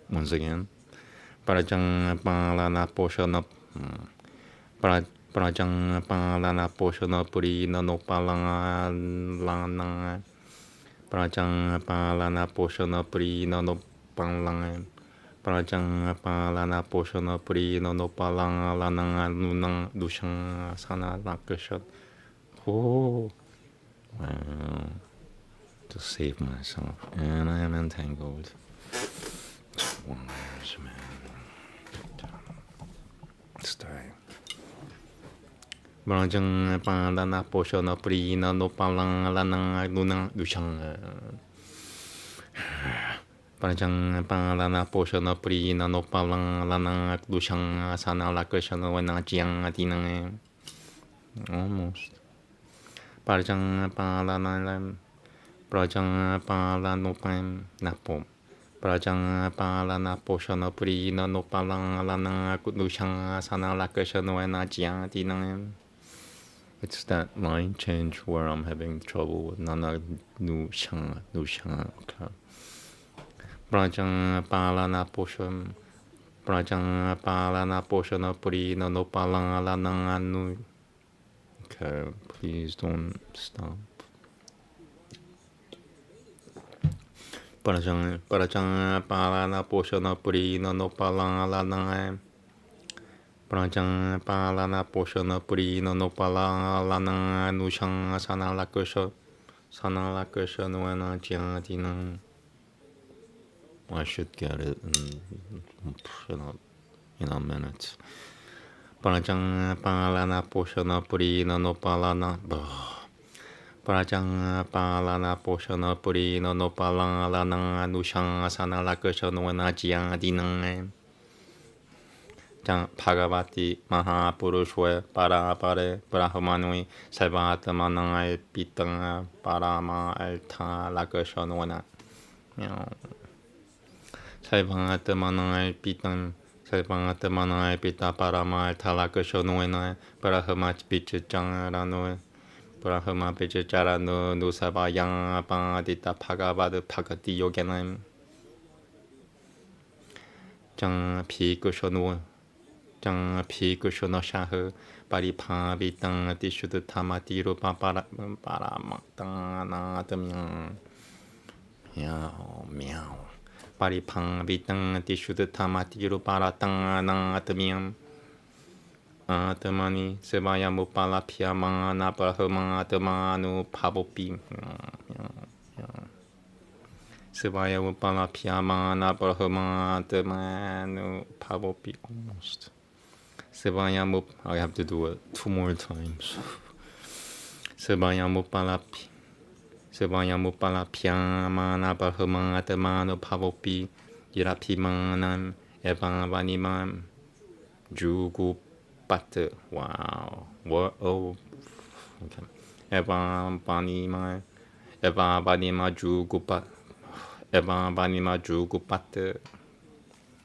A: Once again. Prajang Palana Poshana Prajang Palana Poshana Purina no Palanga Lana Prajang Palana Poshana Purina no Palanga Prajang Palana Poshana Purina no Palanga Lana Nunang Dushang Sana Lakashat. Oh, wow. To save myself, and I am entangled. Wonders, man. Stay. Brajang Palana Poshana Prina no Palang Lana Luna Dushang. Brajang Palana Poshana Prina no Palang Lana Dushang Sana Lakashana Wanajiang Adina. Almost. Brajang Palana Brajang Palano Pam Napo. Brajang Palana Poshana Prina no Palang Lana Dushang Sana Lakashana Wanajiang Adina. It's that line change where I'm having trouble with Nana Nu Shang. Okay. Brajang Palana Posham Brajang Palana Poshana Purina no Palanga Lana Nu. Okay, please don't stop. Brajang Palana Poshana Purina no Palanga Lana. Brajang Palana Poshana Purina no Palanga Lana Nushang Sana Lakasha Sanalakashanuena Jyadinam. I should get it in a minute. Parajang Palana Poshana Purina no Palana. Parajang Palana Poshana Purina no Palana Nushang Sanalakashanuena Jyadinam. Bhagavati Mahapurushwe Parapare Brahmanui Sarvatamanai Pitanga Parama Alta Lakashanwana. Sarvatamanai Pitang Sarvatamanai Pita Parama Alta Lakashanwana Brahmat Pichajanano Brahma Pichajarano Nusabayang Pandita Bhagavad Bhagati Yoganam Jang Pikushanu Jang Pikushano Shahu Paripa Vitang Tishu Tamatiru Paramatana Meow Paripang Vitang Tishu Tamatiru Paratana Atamani Sevayamupala Piamana Brahmatamanu Pabopi Sevayamupala Piamana Brahmatamanu Pabopi almost. Sevayamup, I have to do it 2 more times. Sevayamupala Piamana Brahmatamanu Pabopi Yirapimanam Evanvanimam Jugupat. Wow. What? Oh. Okay. Evanvanima Jugupat. Evanvanima Jugupat.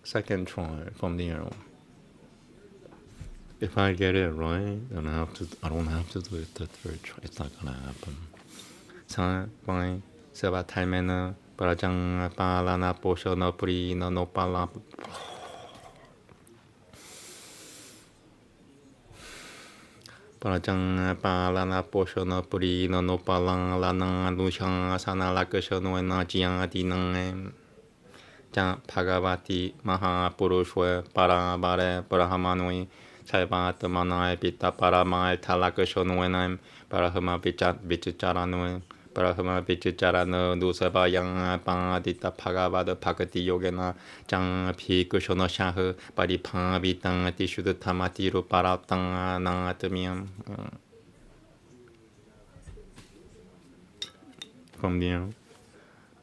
A: Second try from the arrow. If I get it right, then I don't have to do it the third try. It's not gonna happen. Fine. Seva Taimena Parajang Palana Poshana Purina no Pala. Parajang Palana Poshana Purina no Palang Lana Lushang Sana Lakashano Jyadinam. Bhagavati Mahapurushwe Parabare Brahmanui Sarvatamanai Pita Paramai Talakashonuenam Parahama Vichacharanui Parahama Vichacharano Dusabayang Pandita Bhagavada Bhagati Yogena Jang Pikushono Shahu Paripa Vitang Tishu Tamatiru Paratang Natamiam. From there.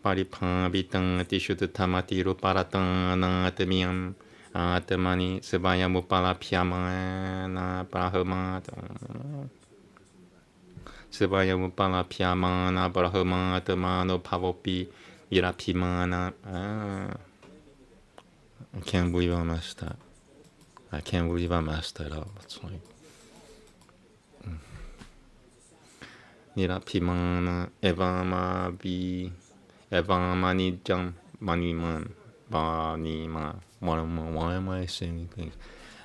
A: Paripa Vitang Tishu Tamatiru Paratang Natamiam. Atamani Sevayamupala Piamana Brahmata Sevayamupala Piamana Brahmatamano Pavopi Irapimana. I can't believe I messed that. I can't believe I messed that up. It's like Irapimana Evamani Jam Maniman Banima. Why am I saying things?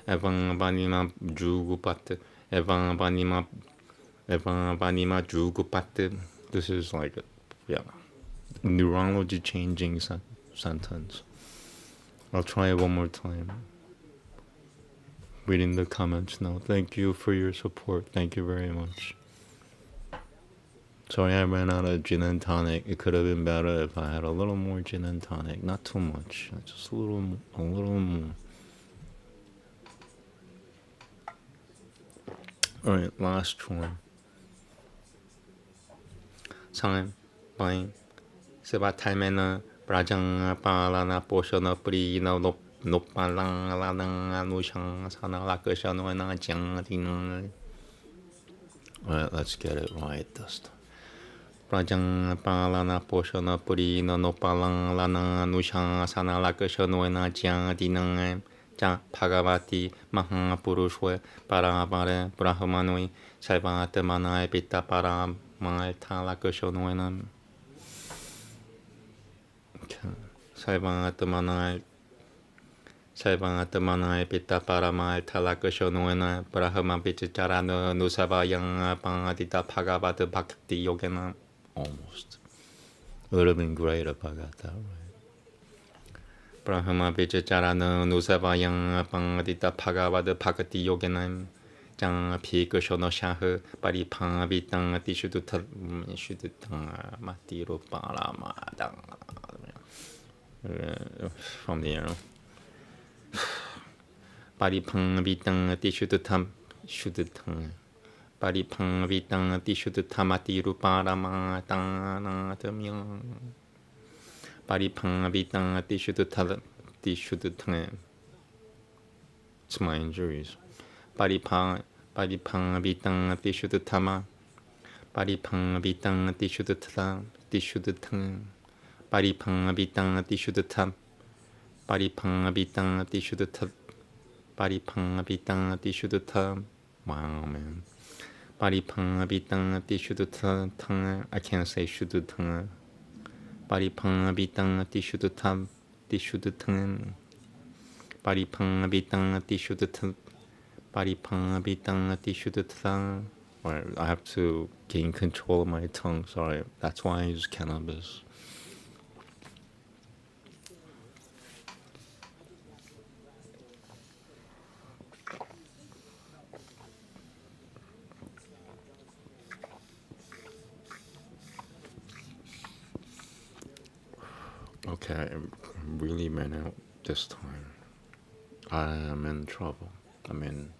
A: Evanbanima Jugupat. Evanbanima Jugupat. This is like, neurology changing sentence. I'll try it one more time. Reading the comments now. Thank you for your support. Thank you very much. Sorry I ran out of gin and tonic. It could have been better if I had a little more gin and tonic. Not too much. Just a little more. Alright, last one. Time, buying. Sevatimena, Brajang, Palana, Poshana, Prina, Nopalang, Lanang, Anushang, Sanalakashano, and Ajang. Alright, let's get it right this time. Prajang Palana Poshana Purina no Palang Lana Nushang Sanalakashanoena Jyadinam Bhagavati Mahapurushwe Parabare Brahmanui Sarvatamanai Pita Paramai Talakashanoenam Sarvatamanai Pita Paramai Talakashanoena Brahma Vichacharano Nusabayang Pandita Bhagavata Bhakti Yogana. Almost. It would have been great if I got that right. Brahma Vichacharana Nusavayang Pandita Bhagavata Bhakati Yoganam Jang pi go shono shahu bari pang bi dang di shudu mati ro para ma dang from the bari pang bi dang di shudu bari pang bi dang di shudu mati ro para ma dang na de myang bari pang bi dang di shudu it's my injuries. Bari pang bitang di shudu tama. Bari pang bitang di shudu tang. Bari pang bitang di shudu tam. Bari pang bitang di shudu tam. Bari pang bitang di shudu tam. Wow, man. Bari pang bitang di shudu tang. I can't say shudu tang. Bari pang bitang di shudu tam. Di shudu tang. Bari pang bitang di shudu tam. Bari pang bitang di shudu tang. I have to gain control of my tongue. Sorry, that's why I use cannabis. Okay, I really ran out this time. I am in trouble. I mean,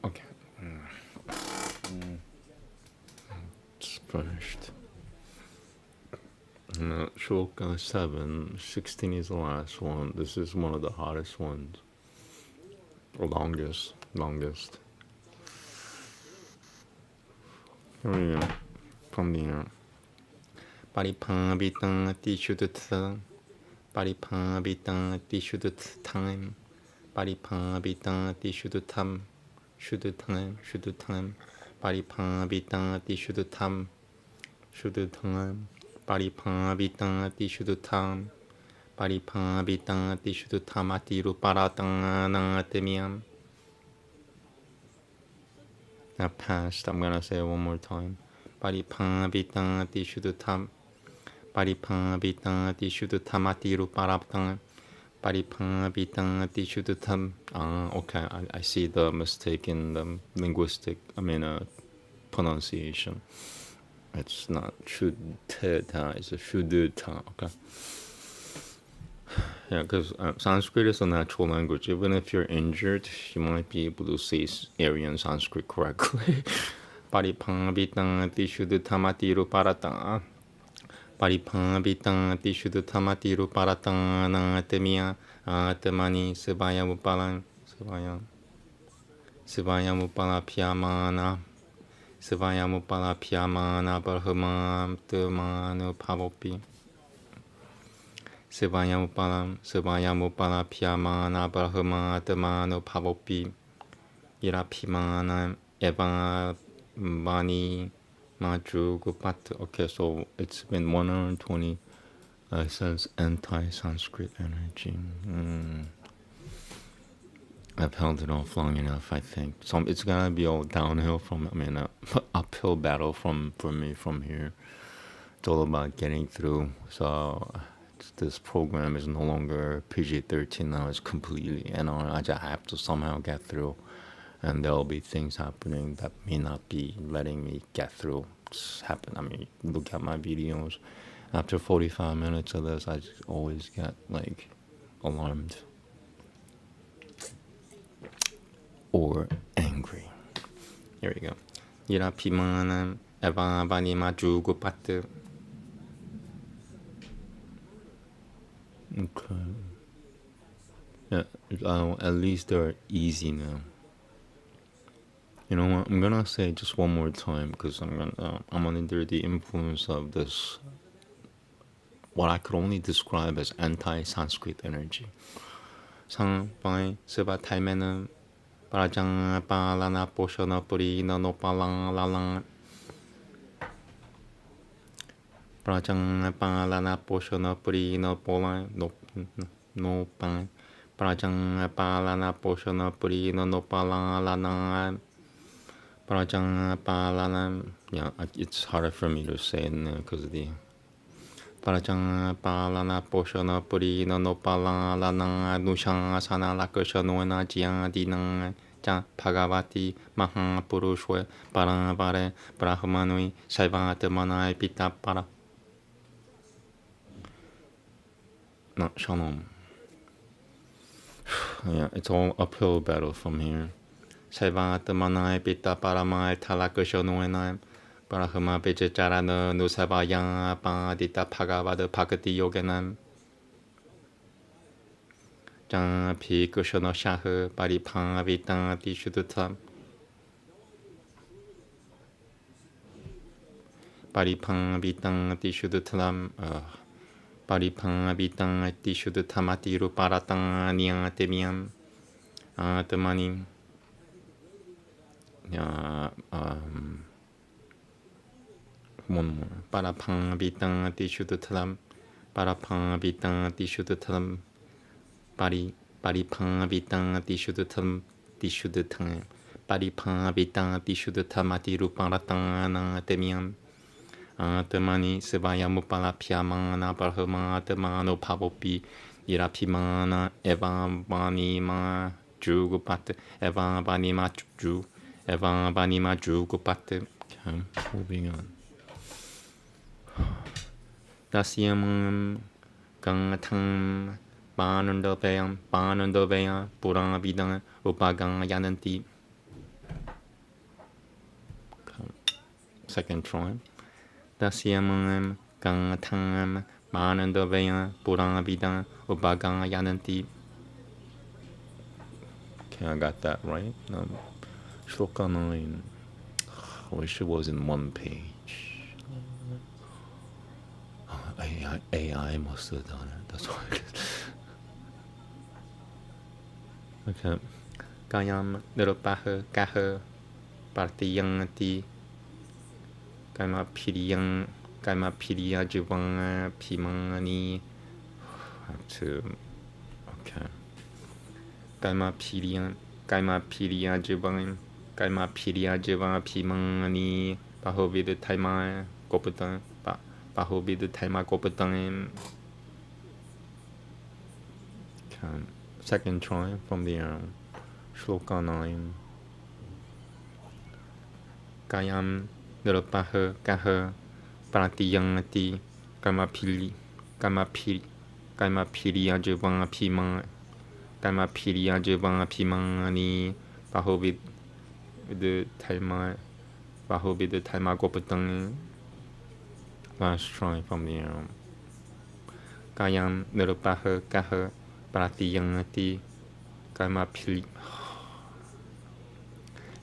A: okay. It's finished. Shloka 7, 16 is the last one. This is one of the hardest ones. Or longest. Here we go. From the Bari pang bitang di shudu tang. Bari pang bitang di shudu time. Bari pang bitang di shudu tam. Shudu time. Bari pang bitang di shudu tam. Shudu time. Bari pang bitang di shudu tam. Bari pang bitang di shudu tam atiru paratang na temiam. That passed. I'm gonna say it one more time. Bari pang bitang di shudu tam. Bari pang bitang di shudu tam atiru paratang. Bari pang bitang di shudu tam. Okay, I see the mistake in the pronunciation. It's not shudta, it's a shuduta, okay? Yeah, because Sanskrit is a natural language. Even if you're injured, you might be able to say Aryan Sanskrit correctly. Bari pang bitang di shudu tamatiru parata. Bari pang bitang di shudu tamatiru parata na temia temani sebaya mupalan sebaya mupala pyamana sebaya mupala pyamana barhamam temanu pavopi. Sebaya mupala pyamana brahma temano pavopi irapimana eva mani maju gupat. Okay, so it's been 120 since anti-Sanskrit energy. I've held it off long enough, I think. So it's gonna be all downhill from, uphill battle for me from here. It's all about getting through. So this program is no longer PG-13 now. It's completely, I just have to somehow get through. And there'll be things happening that may not be letting me get through. It's happened. Look at my videos. After 45 minutes of this, I just always get, alarmed. Or angry. Here we go. Yirapimana eva bani maju gupatu. Okay. Yeah, at least they're easy now. You know what? I'm gonna say just one more time because I'm under the influence of this, what I could only describe as anti-Sanskrit energy. Sang seba taimena parajang palana poshana puri no palang lalang. Prajang palana poshana puri no polang no pang. Prajang palana poshana puri no palang lanang. Prajang palana yeah, it's harder for me to say it now because of the Parajang Palana Poshana Purina no Pala Lana Nushan Sana Lakashanoena Jian Dinang Jan Pagavati Maha Purushwe Paranavare Brahmanui Saivata Manai Pita Para. No, Shalom. Yeah, it's all uphill battle from here. Saivata Manai Pita Paramai Talakashanoena Brahma Pichacharana Nusavaya Padita Pagavada Pakati Yoganam Jan Pi Kushano Shahu Paripan Vitan Tishudutam Paripan Vitan Tishudutam Paripan Vitan Tishudutamati Ruparatan Nian Temiam Atamanim one more. Parapang Vitan Tishudutam Parapang Vitan Tishudutam Paripang Vitan Tishudutam Paripang Vitan Tishudutamati Ruparatan Temiam Atamani Sevaya Mupala Piamana Brahma Atamano Pavopi Irapimana Evan Banima Jugupat Evan Banima Ju Evan Banima Jugupat. Okay, moving on. Dasyam Gangatam Banandoveya Purana Vidan Upagang Yananti. Second try. Dasyam Gangatam Banandoveya Purana Vidan Upagang Yananti. Okay, I got that right. Shloka 9. I wish it was in one page. AI must have done it. That's why. Okay. Kayam Nirupaha Kaha Partiyangati Kama Pidiyang Kama Pidiya Jivanga Pimani. Have to. Okay. Kama Pidiya Jivanga Kama Pidiya Jivanga Pimani Bahovid Taima Goputan. Bahobid Taima Gopatang. Second try from the Shloka 9. Kayam Nirupaha Kaha Pratiyangati Kamapili Ajivanga Pima Kamapili Ajivanga Pimani Bahobid Taima Gopatang. Last try from the Kayam Nirupaha Kaha Pratiyangati Kamapili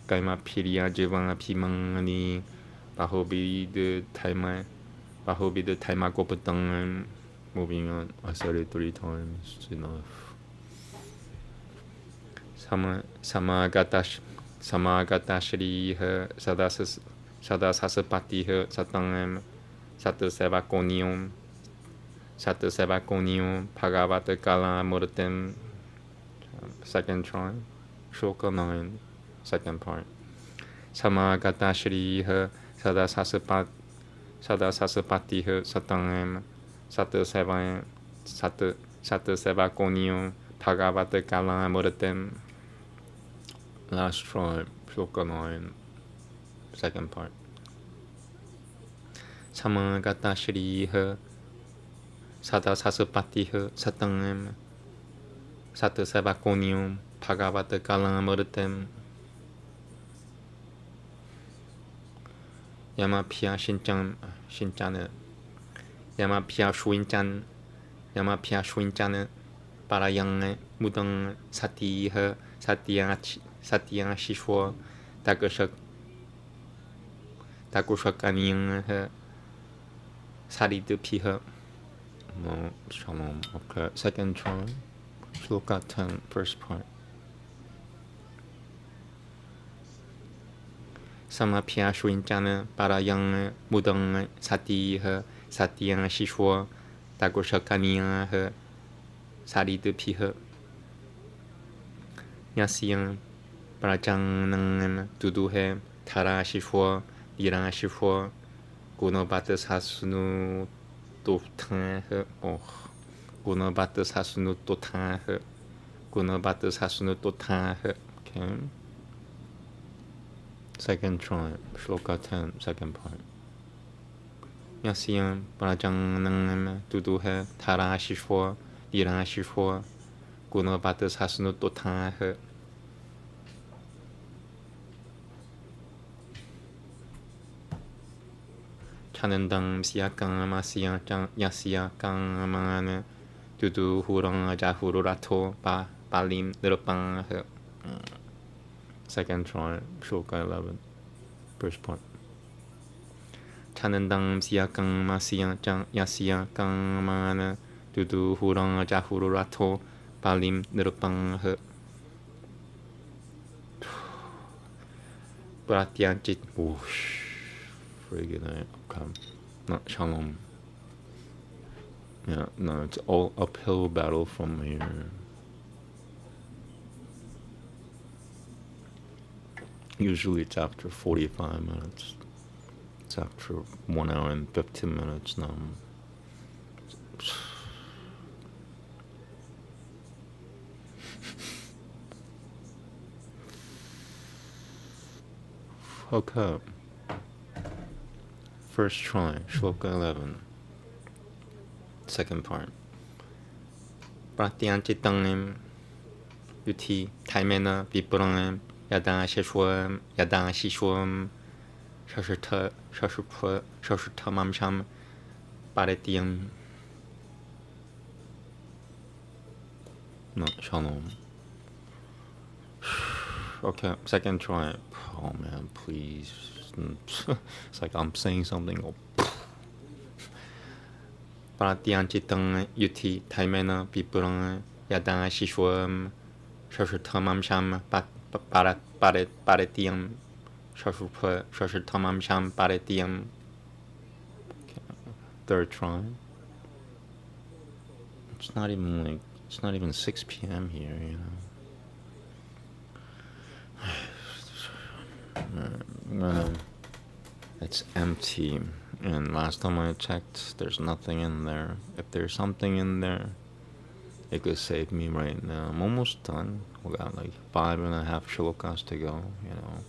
A: Ajivanga Pimani Bahobid Taima Gopatang. Moving on. I said it 3 times. It's enough. Samagatashriha Sadasasapatiha Satangam Satasevakonium Bhagavata Kala Murtem. Second try. Shloka 9. Second part. Samagatashriha Sadasasapatiha Satangam Satasevakonium Bhagavata Kala Murtem. Last try. Shloka 9. Second part. Samagata Shriha Sadasasapatiha Satangam Satasevakonium Bhagavata Kala Murtem. Yamapya Shinchana Yamapya Shuinchana Parayang Mudang Satiha Satya Shishwa Takushakanyang Saridu Piha. No, Shalom. Okay, second try. Shloka 10, first part. Samapya Shuinchana Parayang Mudang Satiha Satya Shishwa Takushakanyang Saridu Piha. Yasyang Prajanang Duduhe Tara Shishwa
B: dirangeshwa gunabatas hasunu toftan gunabatas hasunu totan gunabatas hasunu totan. Okay. Second try, shloka 10, second part. Yasyam prajangnam tuduha tarashishwa dirashishwa gunabatas hasunu totan. Chanandang siakang yasiyakang amana tudu hurang jahururato palim nirupang. Second try, shloka 11, first part. Chanandang siakang yasiyakang amana tudu hurang jahururato palim nirupang. Pratyanchit whoosh. Friggin' okay. Not shalom. Yeah, no, it's all uphill battle from here. Usually it's after 45 minutes. It's after 1 hour and 15 minutes now. Okay. First try, shloka 11. Second part. Pratyanchitangam yuti taimena viprangam yada shishwam shashurtamamsham paretiyam. No, shalom. Okay, second try. Oh man, please. It's like I'm saying something. Pratyanchitang yuti taimena viprangam yada shishwam shashurtamamsham paretiyam. Shashurtamamsham paretiyam. Third try. It's not even 6 p.m. here, you know. It's empty, and last time I checked, there's nothing in there. If there's something in there, it could save me right now. I'm almost done. We got like 5.5 shlokas to go, you know.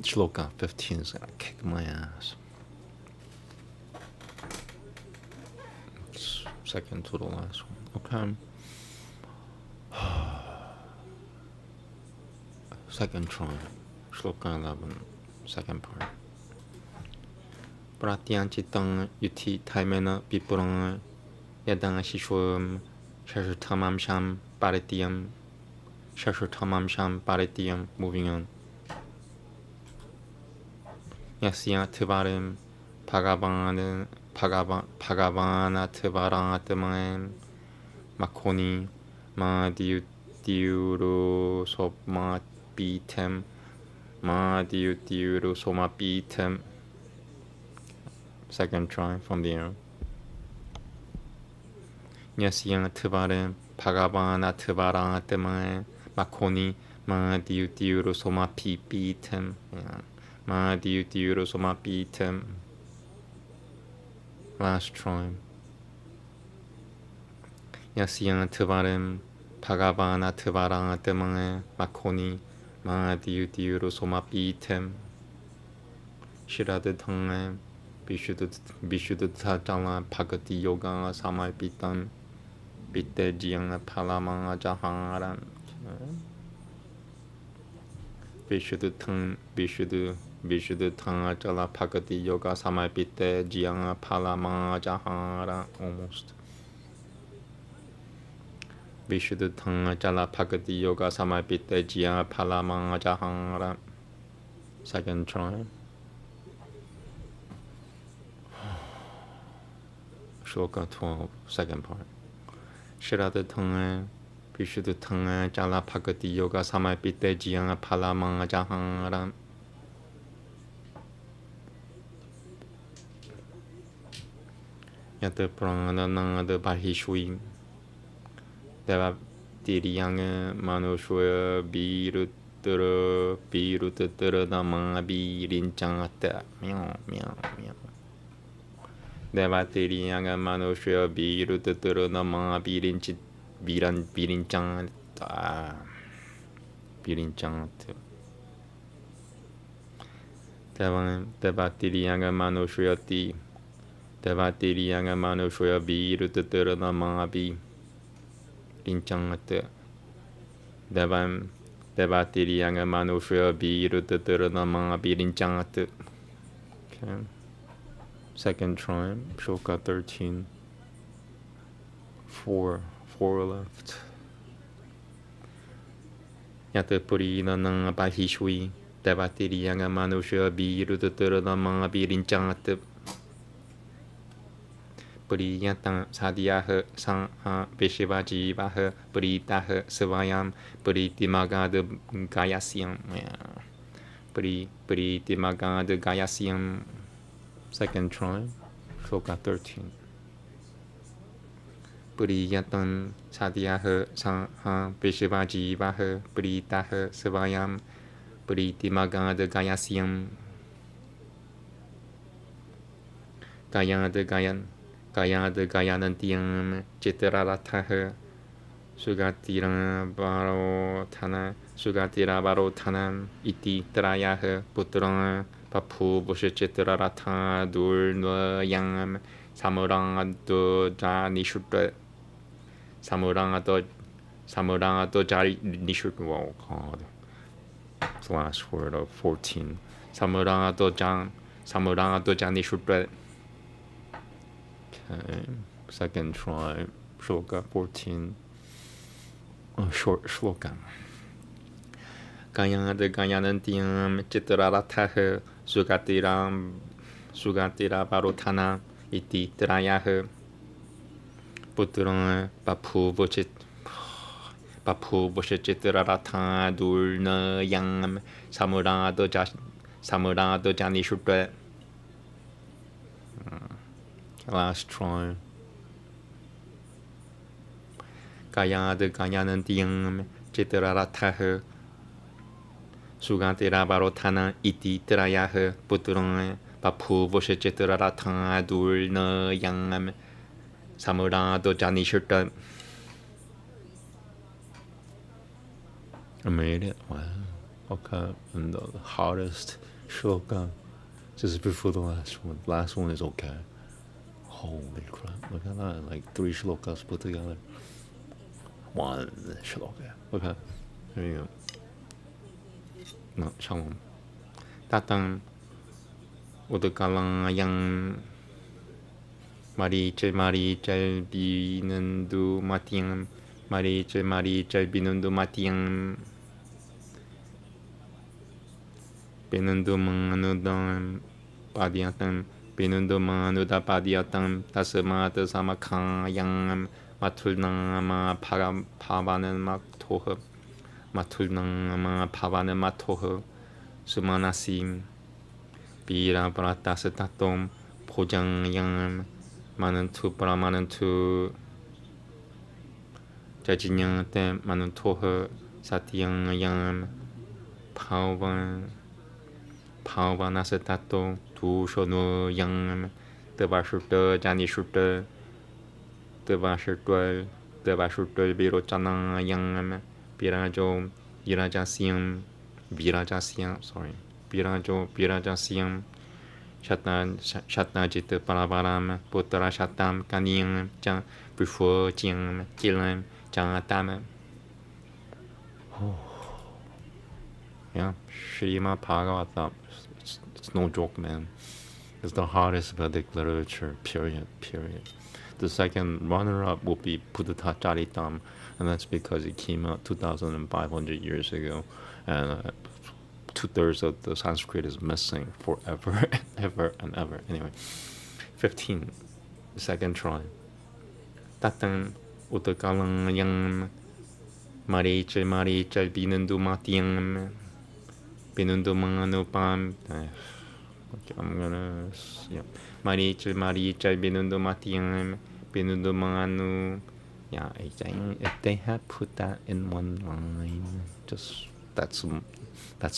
B: Shloka 15 is gonna kick my ass. It's second to the last one. Okay. Second try. Shloka 11, second part. Pratyanchitang yuti taimena viprang yadang shishwam shashurtamamsham paretiyam. Moving on. Yasya tvarim Bhagavana tvaratamaim makoni ma diuru somapitem. Second try from the air. Yasya tvarim Bhagavana tvaratamaim makoni ma diuru somapitem. Ma diuru somapitem. Last try. Yasya tvarim Bhagavana tvaratamaim makoni ma diuru somapitem. Shiradathangam Vishuddha Bhagati Yoga Samaipitam Bitte Jiyang Palamanga Jaharam. Vishuddha Jala Bhagati Yoga Samaipitte Jiyang Palamanga Jahara. Almost. Vishuddha Jala Bhagati Yoga Samaipitte Jiyang Palamanga Jahara. Second try. Shloka 12, second part. Shiradathanga Vishuddha Jala Bhagati Yoga Samaipitte Jiyang Palamanga Jahara. Yata prana nada bahishui. Deva diriyanga manushoya birutara nama birinchangata. Meow, meow, meow. Deva diriyanga manushoya birutara nama birinchangata. Birinchangata. Devatirianga manushayati. Devatirianga manushaya birutara nama birinchangata. Devatirianga manushaya birutara nama birinchangata. Okay. Second try, Shloka 13. Four left. Yata purina nanga bahishui. Devatirianga manusha birutara nama birinchangata. Puriyatang sadhyaha sangha veshivaji vaha puritaha savayam puritimagada gayasyam. Puritimagada gayasyam. Second try, Shloka 13. Puriyatang sadhyaha sangha veshivaji vaha puritaha savayam puritimagada gayasyam. Gayada gayanantyam chitarataha sugatira varotana iti trayaha putra papu busha chitarata durnayam samurangado janishutra samurangado janishutra. Oh God. It's the last word of 14. Samurangado janishutra. Okay, second try, Shloka 14, short Shloka. Gayada gayanantyam chitarataha sugatira varotana iti trayaha putra papu chitarata durnayam samurado janishutra. Last try. Gayada gayanantyam chitarataha sugatira varotana iti trayaha putra papu vosha chitarata durnayam samurado janishutra. I made it. Wow. Okay. And the hardest shloka. This is before the last one. Last one is okay. Holy crap. Look at that. Like 3 shlokas put together. 1 shloka. Okay. Here you go. No, shalom. Tatang udakalang yang marichal binundu matiang marichal binundu matiang binundu manudam padiatam binundu manuda padiatam tasmata samakayam matulnama pavanan maktoha matulnama pavanan matoha sumanasim bira pratasatatom pojangyam manantu pramanantu jajinyate manantoha satyangyam pavanasatato tushono yang devashuta janishuta devashuta virochana yang virajo virajasyam shatnajit paravaram putra shatam kaniyam jang before jing kilam jangatama. Yeah, Shrimad Bhagavatam. It's no joke, man. It's the hardest Vedic literature, period. The second runner-up will be Buddha Charitam, and that's because it came out 2,500 years ago, and 2/3 of the Sanskrit is missing forever and ever. Anyway, 15, the second try. Tatang utakalang yang marichal binundu matiang binundu manganupam. Okay, I'm gonna, yeah. Marichal Binundu Matiam Binundu Manu. Yeah, if they had put that in one line, just that's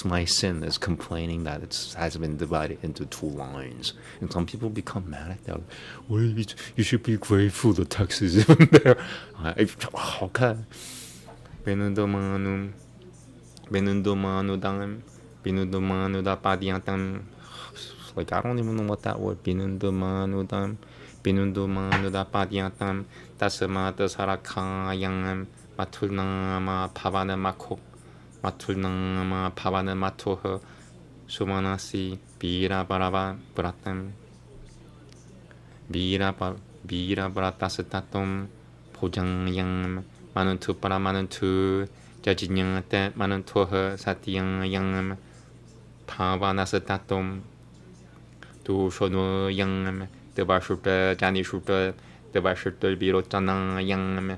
B: my sin, is complaining that it has been divided into 2 lines. And some people become mad at that. Well, you should be grateful the text is even there. Okay. Binundu Manu Dam Binundu Manu Da Padiatam. Like, I don't even know what that word Binundu Manu Dam Binundu Manu Da Padiatam Tasamata Sarakayam Matulnama Pavana Mako Matulnama Pavana Matoha Sumanasi Bira Barava Bratam Bira Bratasatatum Pojangyam Manuntu Paramanuntu Jajinyate Manuntoha Satyang Pavanasatatum Tu Shono Yang Devashuta Janishuta Devashuta Birotana Yang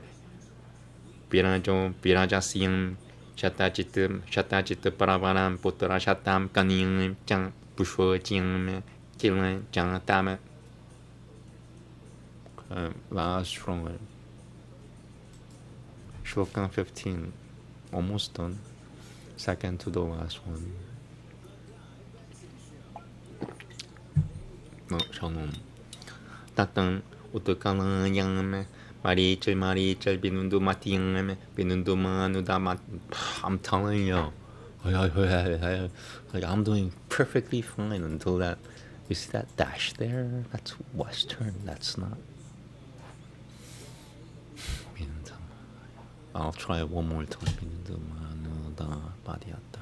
B: Birajo Birajasiam Shatachit Paravaram Putra Shatam Kanin Jang Bushwa Jing Kilan Jang Tama. Last stronger. Shloka 15. Almost done. Second to the last one. No, Shalom. Tatan Utukala Yang Marichal Binundu Matiang Binundu Manu Damat. I'm telling you, like, I'm doing perfectly fine until that. You see that dash there? That's Western. That's not. I'll try it one more time. Binundu Manu Da Padiata.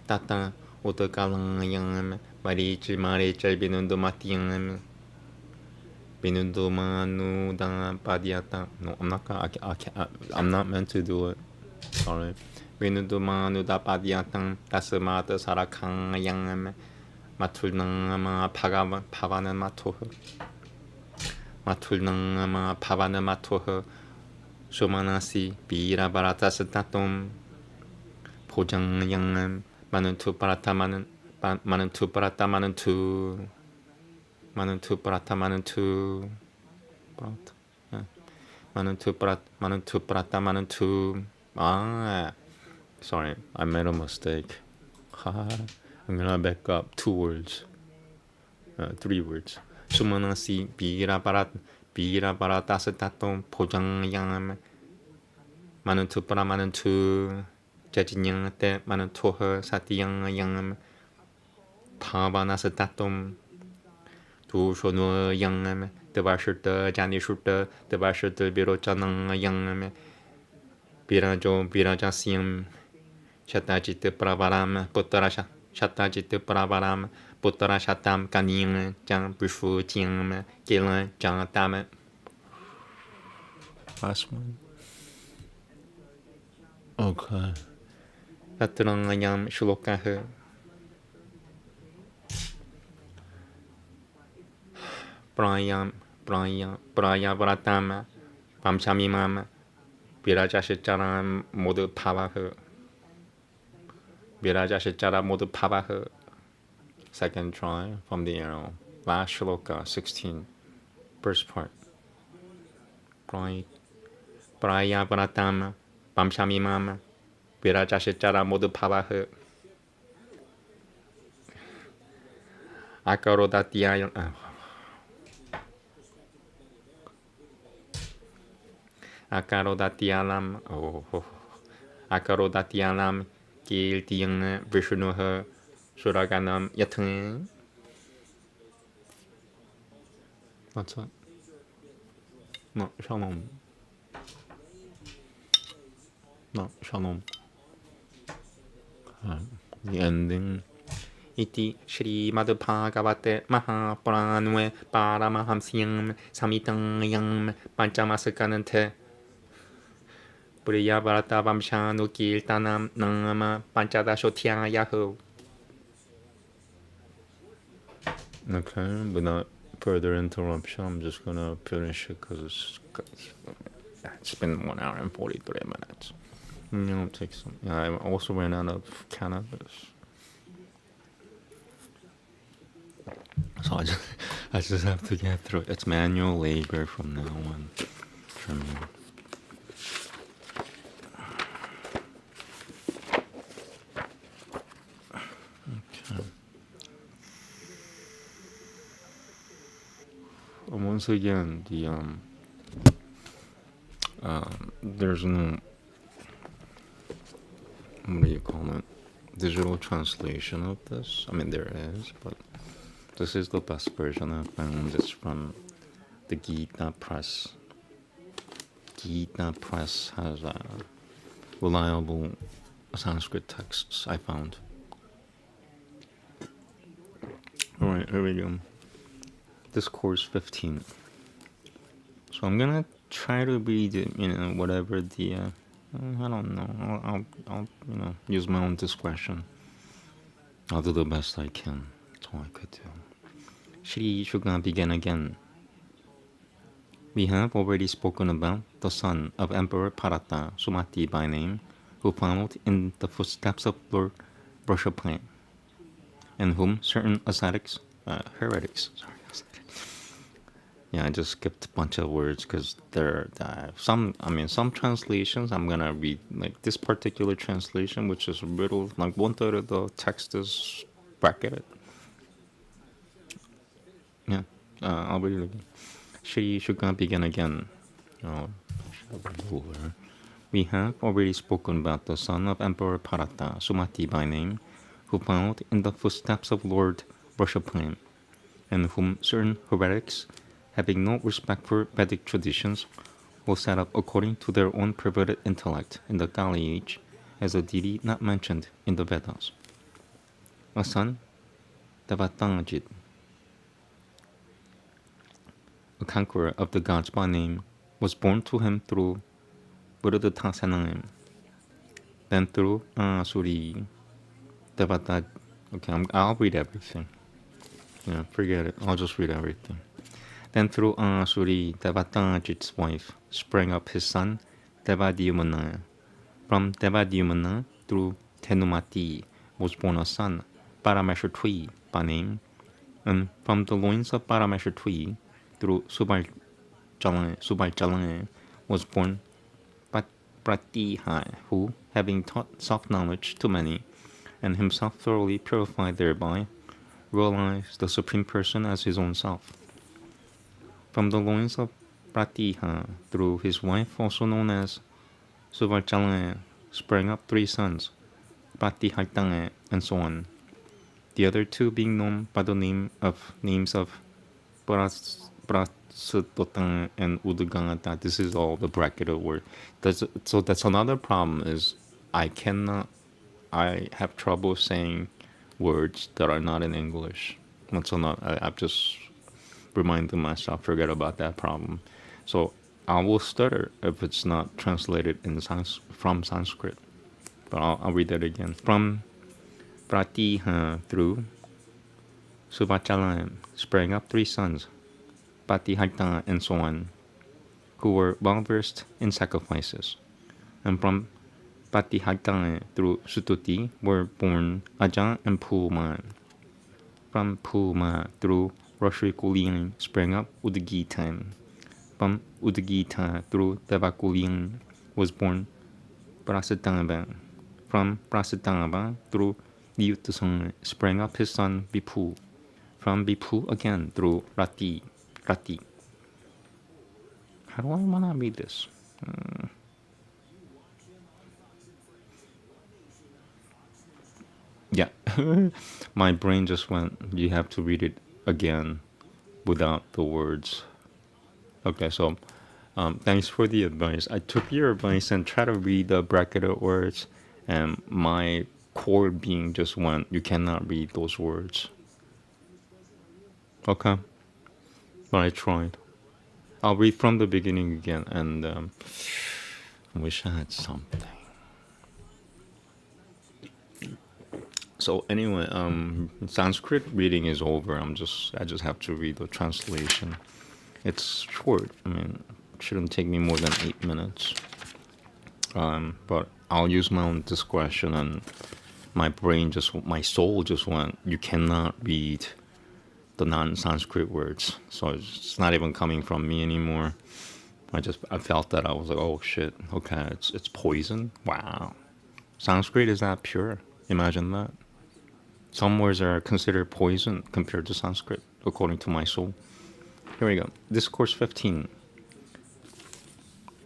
B: Tata Utukala Yang Marichal Binundu Matiang Binundu Manu Da Padiata. No, I'm not meant to do it. Sorry. Binundu Manu Da Padiata Tasamata Sarakang Yang Matulnama Pavana Matoha Matulnama Pavana Matoha Somanasi Bira Baratasatatum Pojang Yang Manuntu Parata Manuntu Parata Manuntu Parata Manuntu Parata Manuntu. Sorry, I made a mistake. I'm gonna back up 2 words, 3 words. Sumanasi Bira Baratasatatum Pojang Yang Manuntu Para Manuntu Jajinyang Te Manuntoha Satyang Yang Pavanasatatum Tu Shono Yang Devashuta Janishuta Devashuta Birochanang Yang Birajasiam Shatajit Pravaram Putarasha Shatajit Pravaram Putarashatam Kanin Jang Bushu Jing Gilan Jang Dame. Last one. Okay. Tatrangayam Shlokaha. Praya Varatama Pamshamimam Virajashitara Modu Pavaha Virajashitara Modu Pavaha. Second try from the arrow. Last shloka 16. First part. Praya Varatama Pamshamimam Virajashitara Modu Pavaha Akarodatya Akarodatyalam Akarodatyalam Kiltiyang Vishnuha Suraganam Yatang. What's that? No, Shalom. No, Shalom. The ending. Iti Shrimad Bhagavate Mahapurane Paramahamsyam Samitang Panchamasakanante Puriya Bharata Vamshanu Kirtanam Nama Panchadashotya Yahu. Okay, without further interruption, I'm just gonna finish it because it's been 1 hour and 43 minutes. Take some. I also ran out of cannabis. So I just have to get through it. It's manual labor from now on for me. Okay. Once again, there's no, what do you call it, digital translation of this. I mean, there is, but this is the best version I found. It's from the Gita Press. Gita Press has reliable Sanskrit texts, I found. Alright, here we go. Discourse 15. So I'm gonna try to read, whatever the, I don't know, I'll use my own discretion. I'll do the best I can. That's all I could do. Shri Shukla began again. We have already spoken about the son of Emperor Bharata, Sumati by name, who followed in the footsteps of Lord Vrishabhadeva, and whom certain heretics. Yeah, I just skipped a bunch of words because there are some translations I'm gonna read, like this particular translation, which is a little, like 1/3 of the text is bracketed. Yeah, I'll read it again. Shri Shukla began again. We have already spoken about the son of Emperor Bharata, Sumati by name, who followed in the footsteps of Lord Vrishabhadeva, and whom certain heretics, having no respect for Vedic traditions, will set up according to their own perverted intellect in the Kali age as a deity not mentioned in the Vedas. A son, Devatangajit, a conqueror of the gods by name, was born to him through Buddha-Tasanaim, then through Suri, Devata. Okay, I'll read everything. Yeah, forget it. I'll just read everything. Then through Suri, Devatangajit's wife, sprang up his son, Devadyumana. From Devadyumana through Thenumati was born a son, Parameshwari by name, and from the loins of Parameshwari through Subalchala was born Pratiha, who, having taught self-knowledge to many, and himself thoroughly purified thereby, realized the Supreme Person as his own self. From the loins of Pratiha, through his wife, also known as Subalchala, sprang up 3 sons, Pratihartanga, and so on. The other 2 being known by the names of Prasutotang and Udugangata. This is all the bracketed word. So that's another problem, is I have trouble saying words that are not in English. I've just reminded myself, forget about that problem. So I will stutter if it's not translated from Sanskrit. But I'll read that again. From Pratiha through Subhachalam sprang up 3 sons, Patiharta and so on, who were well versed in sacrifices. And from Patiharta through Sututi were born Aja and Puma. From Puma through Rashikulian sprang up Udgita. From Udgita through Devakulian was born Prasatava. From Prasatava through Liutasang sprang up his son Vipu. From Vipu again through Rati. How do I want to read this? Yeah, my brain just went, you have to read it again without the words. Okay, so thanks for the advice. I took your advice and tried to read the bracketed words, and my core being just went, you cannot read those words. Okay, but I tried. I'll read from the beginning again, and I wish I had something. So anyway, Sanskrit reading is over. I just have to read the translation. It's short. I mean, it shouldn't take me more than 8 minutes. But I'll use my own discretion, and my soul just went, you cannot read the non-Sanskrit words. So it's not even coming from me anymore. I felt that. I was like, oh shit, okay, it's poison. Wow. Sanskrit is that pure. Imagine that. Some words are considered poison compared to Sanskrit, according to my soul. Here we go. Discourse 15.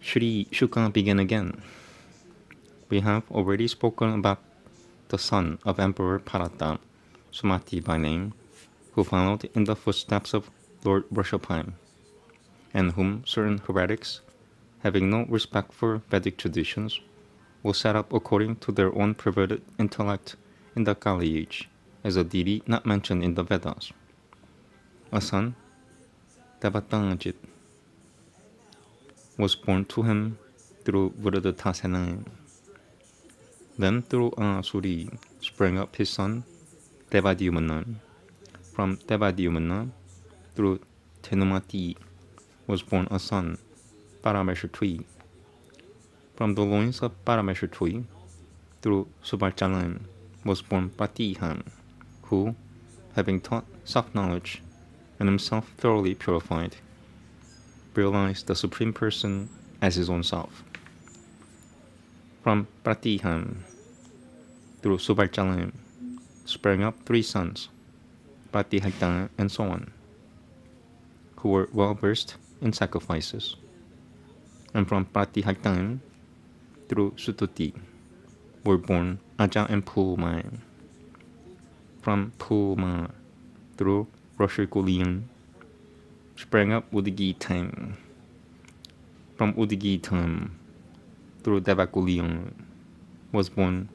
B: Shri Shuka begin again. We have already spoken about the son of Emperor Bharata, Sumati by name, who followed in the footsteps of Lord Vrishapam, and whom certain heretics, having no respect for Vedic traditions, will set up according to their own perverted intellect in the Kali age, as a deity not mentioned in the Vedas. A son, Devatangajit, was born to him through Vrudatasena. Then through Asuri sprang up his son, Devadyumana. From Devadyumana, through Tenumati, was born a son, Parameshwari. From the loins of Parameshwari, through Subarchalan, was born Pratihan, who, having taught self-knowledge and himself thoroughly purified, realized the Supreme Person as his own self. From Pratihan, through Subarchalan, sprang up 3 sons, Pratihakta and so on, who were well versed in sacrifices. And from Pratihakta, through Sututi, were born Aja and Puma. From Puma, through Rashikulian, sprang up Udigitam. From Udigitam, through Devakulian, was born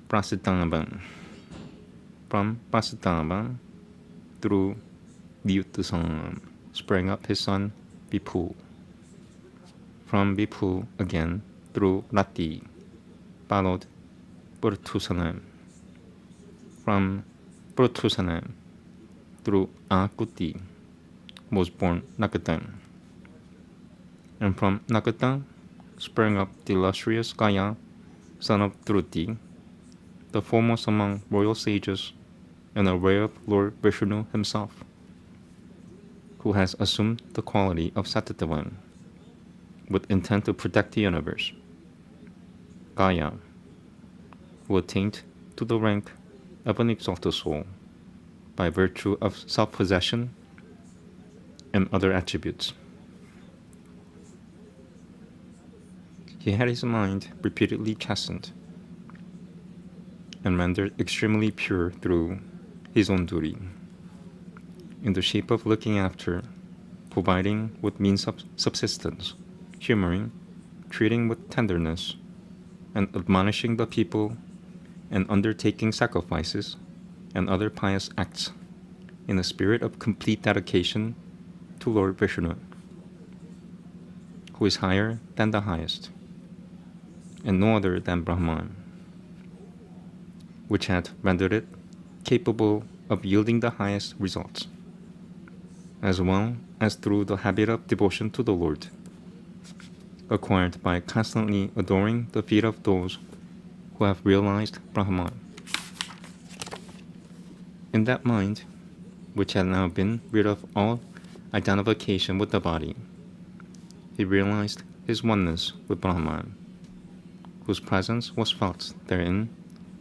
B: Prasitanaban. From Prasitanaban, through Vyutusan, sprang up his son Vipu. From Vipu again, through Rati, followed Purtusanam. From Purtusanam, through Akuti, was born Nakatan. And from Nakatan sprang up the illustrious Gaya, son of Druti, the foremost among royal sages and a ray of Lord Vishnu himself, who has assumed the quality of Satatavan with intent to protect the universe. Gaya, who attained to the rank of an exalted soul by virtue of self-possession and other attributes. He had his mind repeatedly chastened and rendered extremely pure through his own duty, in the shape of looking after, providing with means of subsistence, humoring, treating with tenderness, and admonishing the people, and undertaking sacrifices and other pious acts in a spirit of complete dedication to Lord Vishnu, who is higher than the highest, and no other than Brahman, which had rendered it capable of yielding the highest results, as well as through the habit of devotion to the Lord, acquired by constantly adoring the feet of those who have realized Brahman. In that mind, which had now been rid of all identification with the body, he realized his oneness with Brahman, whose presence was felt therein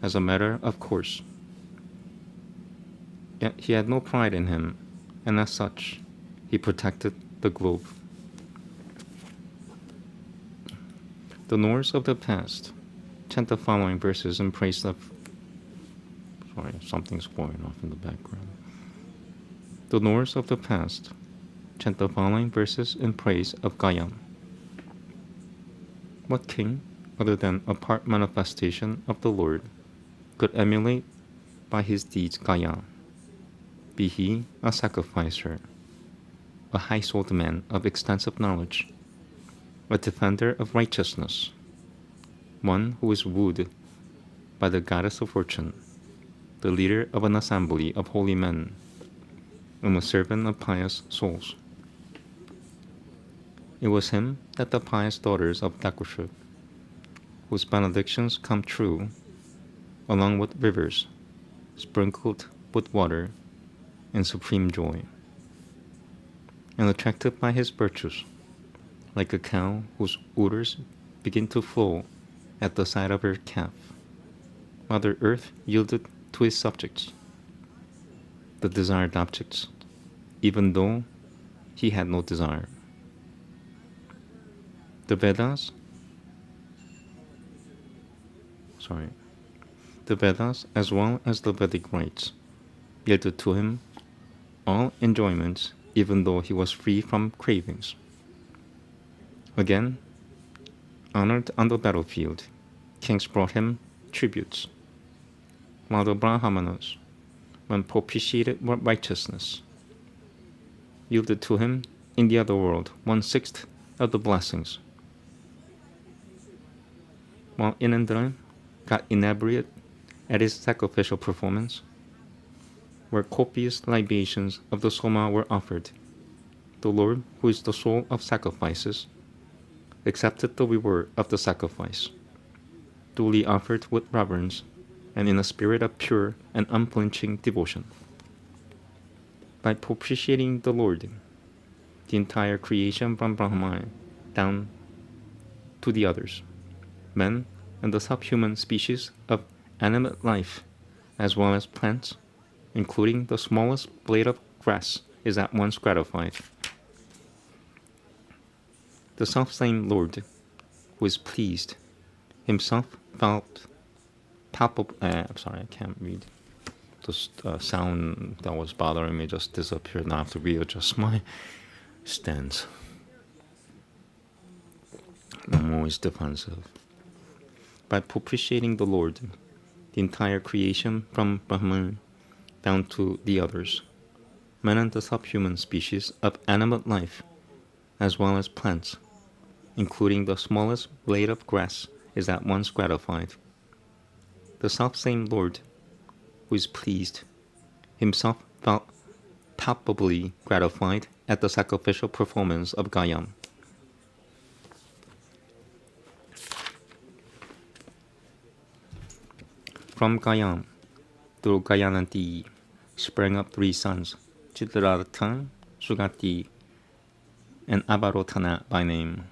B: as a matter of course. Yet he had no pride in him, and as such, he protected the globe. The Norse of the past chant the following verses in praise of... Sorry, something's going off in the background. The Norse of the past chant the following verses in praise of Gaya. What king, other than a part manifestation of the Lord, could emulate by his deeds Gaya, be he a sacrificer, a high-souled man of extensive knowledge, a defender of righteousness, one who is wooed by the goddess of fortune, the leader of an assembly of holy men, and a servant of pious souls. It was him that the pious daughters of Dakusha, whose benedictions come true, along with rivers, sprinkled with water, and supreme joy, and attracted by his virtues, like a cow whose udders begin to flow at the sight of her calf. Mother Earth yielded to his subjects, the desired objects, even though he had no desire. The Vedas, as well as the Vedic rites, yielded to him all enjoyments, even though he was free from cravings. Again, honored on the battlefield, kings brought him tributes, while the Brahmanas, when propitiated righteousness, yielded to him in the other world 1/6 of the blessings, while Inandra got inebriate at his sacrificial performance, where copious libations of the Soma were offered. The Lord, who is the soul of sacrifices, accepted the reward of the sacrifice, duly offered with reverence and in a spirit of pure and unflinching devotion. By propitiating the Lord, the entire creation from Brahma down to the others, men and the subhuman species of animate life, as well as plants, including the smallest blade of grass, is at once gratified. The self-same Lord, who is pleased, himself felt palpable. I can't read. The sound that was bothering me just disappeared. Now I have to readjust my stance. I'm always defensive. By propitiating the Lord, the entire creation from Brahman down to the others, men and the subhuman species of animate life, as well as plants, including the smallest blade of grass, is at once gratified. The self-same Lord, who is pleased, himself felt palpably gratified at the sacrificial performance of Gayam. From Gayam, through Gayananti, sprang up 3 sons, Chitraratha, Sugati, and Avarotana by name.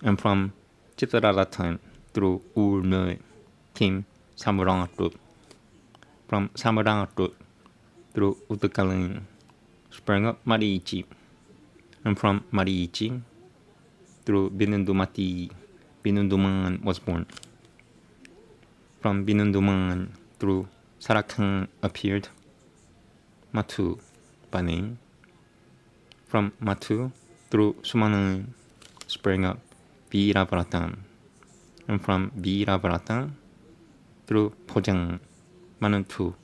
B: And from Chitraratha, through Urme, came Samurangatut. From Samurangatut, through Uttakalin, sprang up Marichi. And from Marichi, through Binundumati, Binunduman was born. From Binunduman, through Sarakhan appeared Matu by name. From Matu, through Sumanan, sprang up Viravrata. And from Viravrata, through Pojang, Manuntu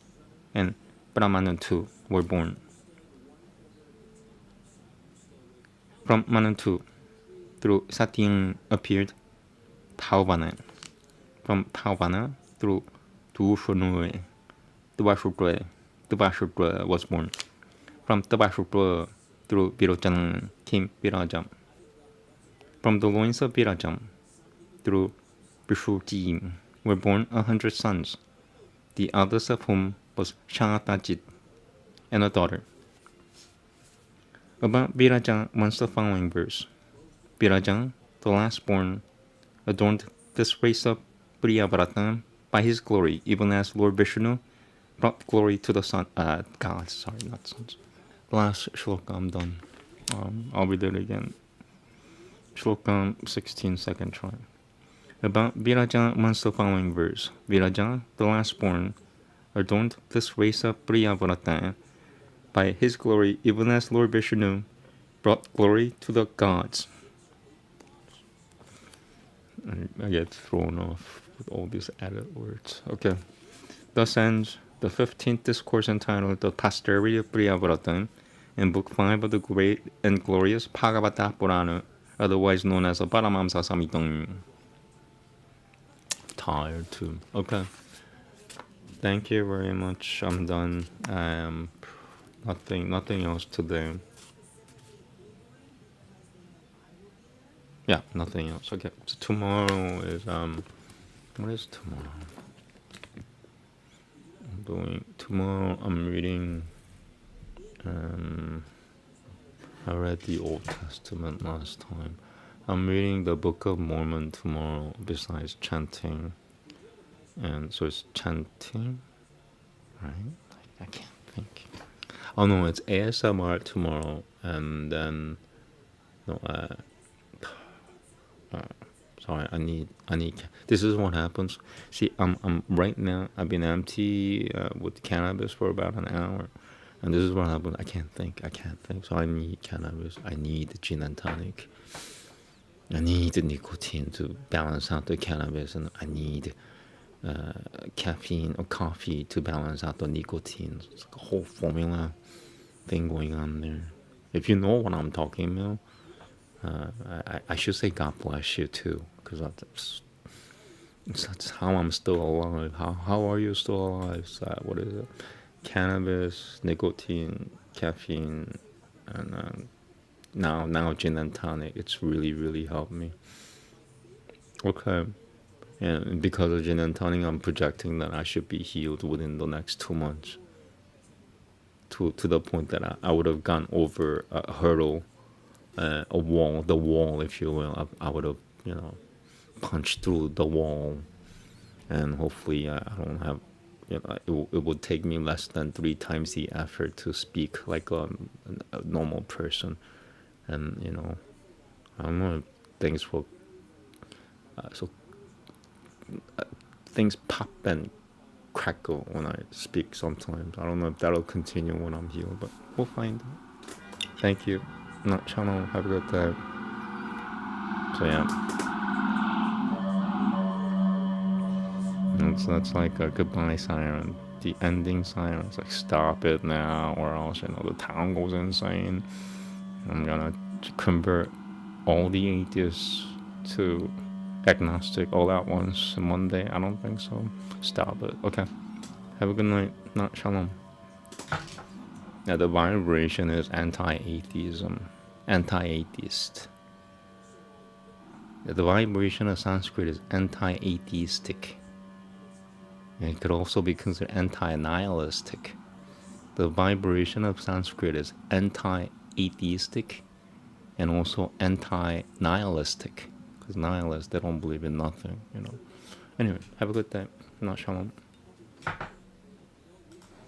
B: and Brahmanuntu were born. From Manuntu, through Satyang appeared Pauvana. From Pauvana, through Tushunue, Tuvashudra was born. From Tuvashudra, through Virojam came Virajam. From the loins of Virajam, through Vishuti, were born 100 sons, the eldest of whom was Shanatajit, and a daughter. About Viraja runs the following verse. Viraja, the last born, adorned this race of Priyavrata by his glory, even as Lord Vishnu brought glory to the gods. Sorry, not sons. Last shloka, I'm done. I'll read it again. Shloka 16, second try. About Viraja runs the following verse. Viraja, the last born, adorned this race of Priyavrata by his glory, even as Lord Vishnu brought glory to the gods. I get thrown off with all these added words. Okay. Thus ends the 15th discourse entitled The Posterity of Priyavrata in Book 5 of the great and glorious Bhagavata Purana, otherwise known as the Paramamsa Samhitam. Tired too. Okay. Thank you very much. I'm done. Nothing else today. Yeah, nothing else. Okay. So tomorrow is what is tomorrow? Tomorrow I'm reading I read the Old Testament last time. I'm reading the Book of Mormon tomorrow, besides chanting. And so it's chanting, right? I can't think. Oh no, it's ASMR tomorrow, and then no, sorry, I need. This is what happens. See, I'm right now. I've been empty with cannabis for about an hour, and this is what happens. I can't think. So I need cannabis. I need gin and tonic. I need the nicotine to balance out the cannabis, and I need caffeine or coffee to balance out the nicotine. It's like a whole formula thing going on there. If you know what I'm talking about, I should say God bless you too, because that's how I'm still alive. How are you still alive? So, what is it? Cannabis, nicotine, caffeine, and now gin and tonic. It's really helped me. Okay. And because of gin and tonic, I'm projecting that I should be healed within the next 2 months. To the point that I would have gone over a hurdle, the wall, if you will. I would have, punched through the wall, and hopefully I don't have, it would take me less than 3 times the effort to speak like a normal person, and I don't know if things will, things pop and crackle when I speak sometimes. I don't know if that'll continue when I'm healed, but we'll find out. Thank you. Not channel. Have a good day. So yeah, that's like a goodbye siren. The ending siren is like, stop it now, or else the town goes insane. I'm gonna convert all the atheists to agnostic all at once in one day. I don't think so. Stop it. Okay. Have a good night. Not shalom. Now the vibration is anti-atheism. Anti-atheist. The vibration of Sanskrit is anti-atheistic. It could also be considered anti-nihilistic. The vibration of Sanskrit is anti-atheistic and also anti-nihilistic. Because nihilists, they don't believe in nothing, Anyway, have a good day. Not shalom.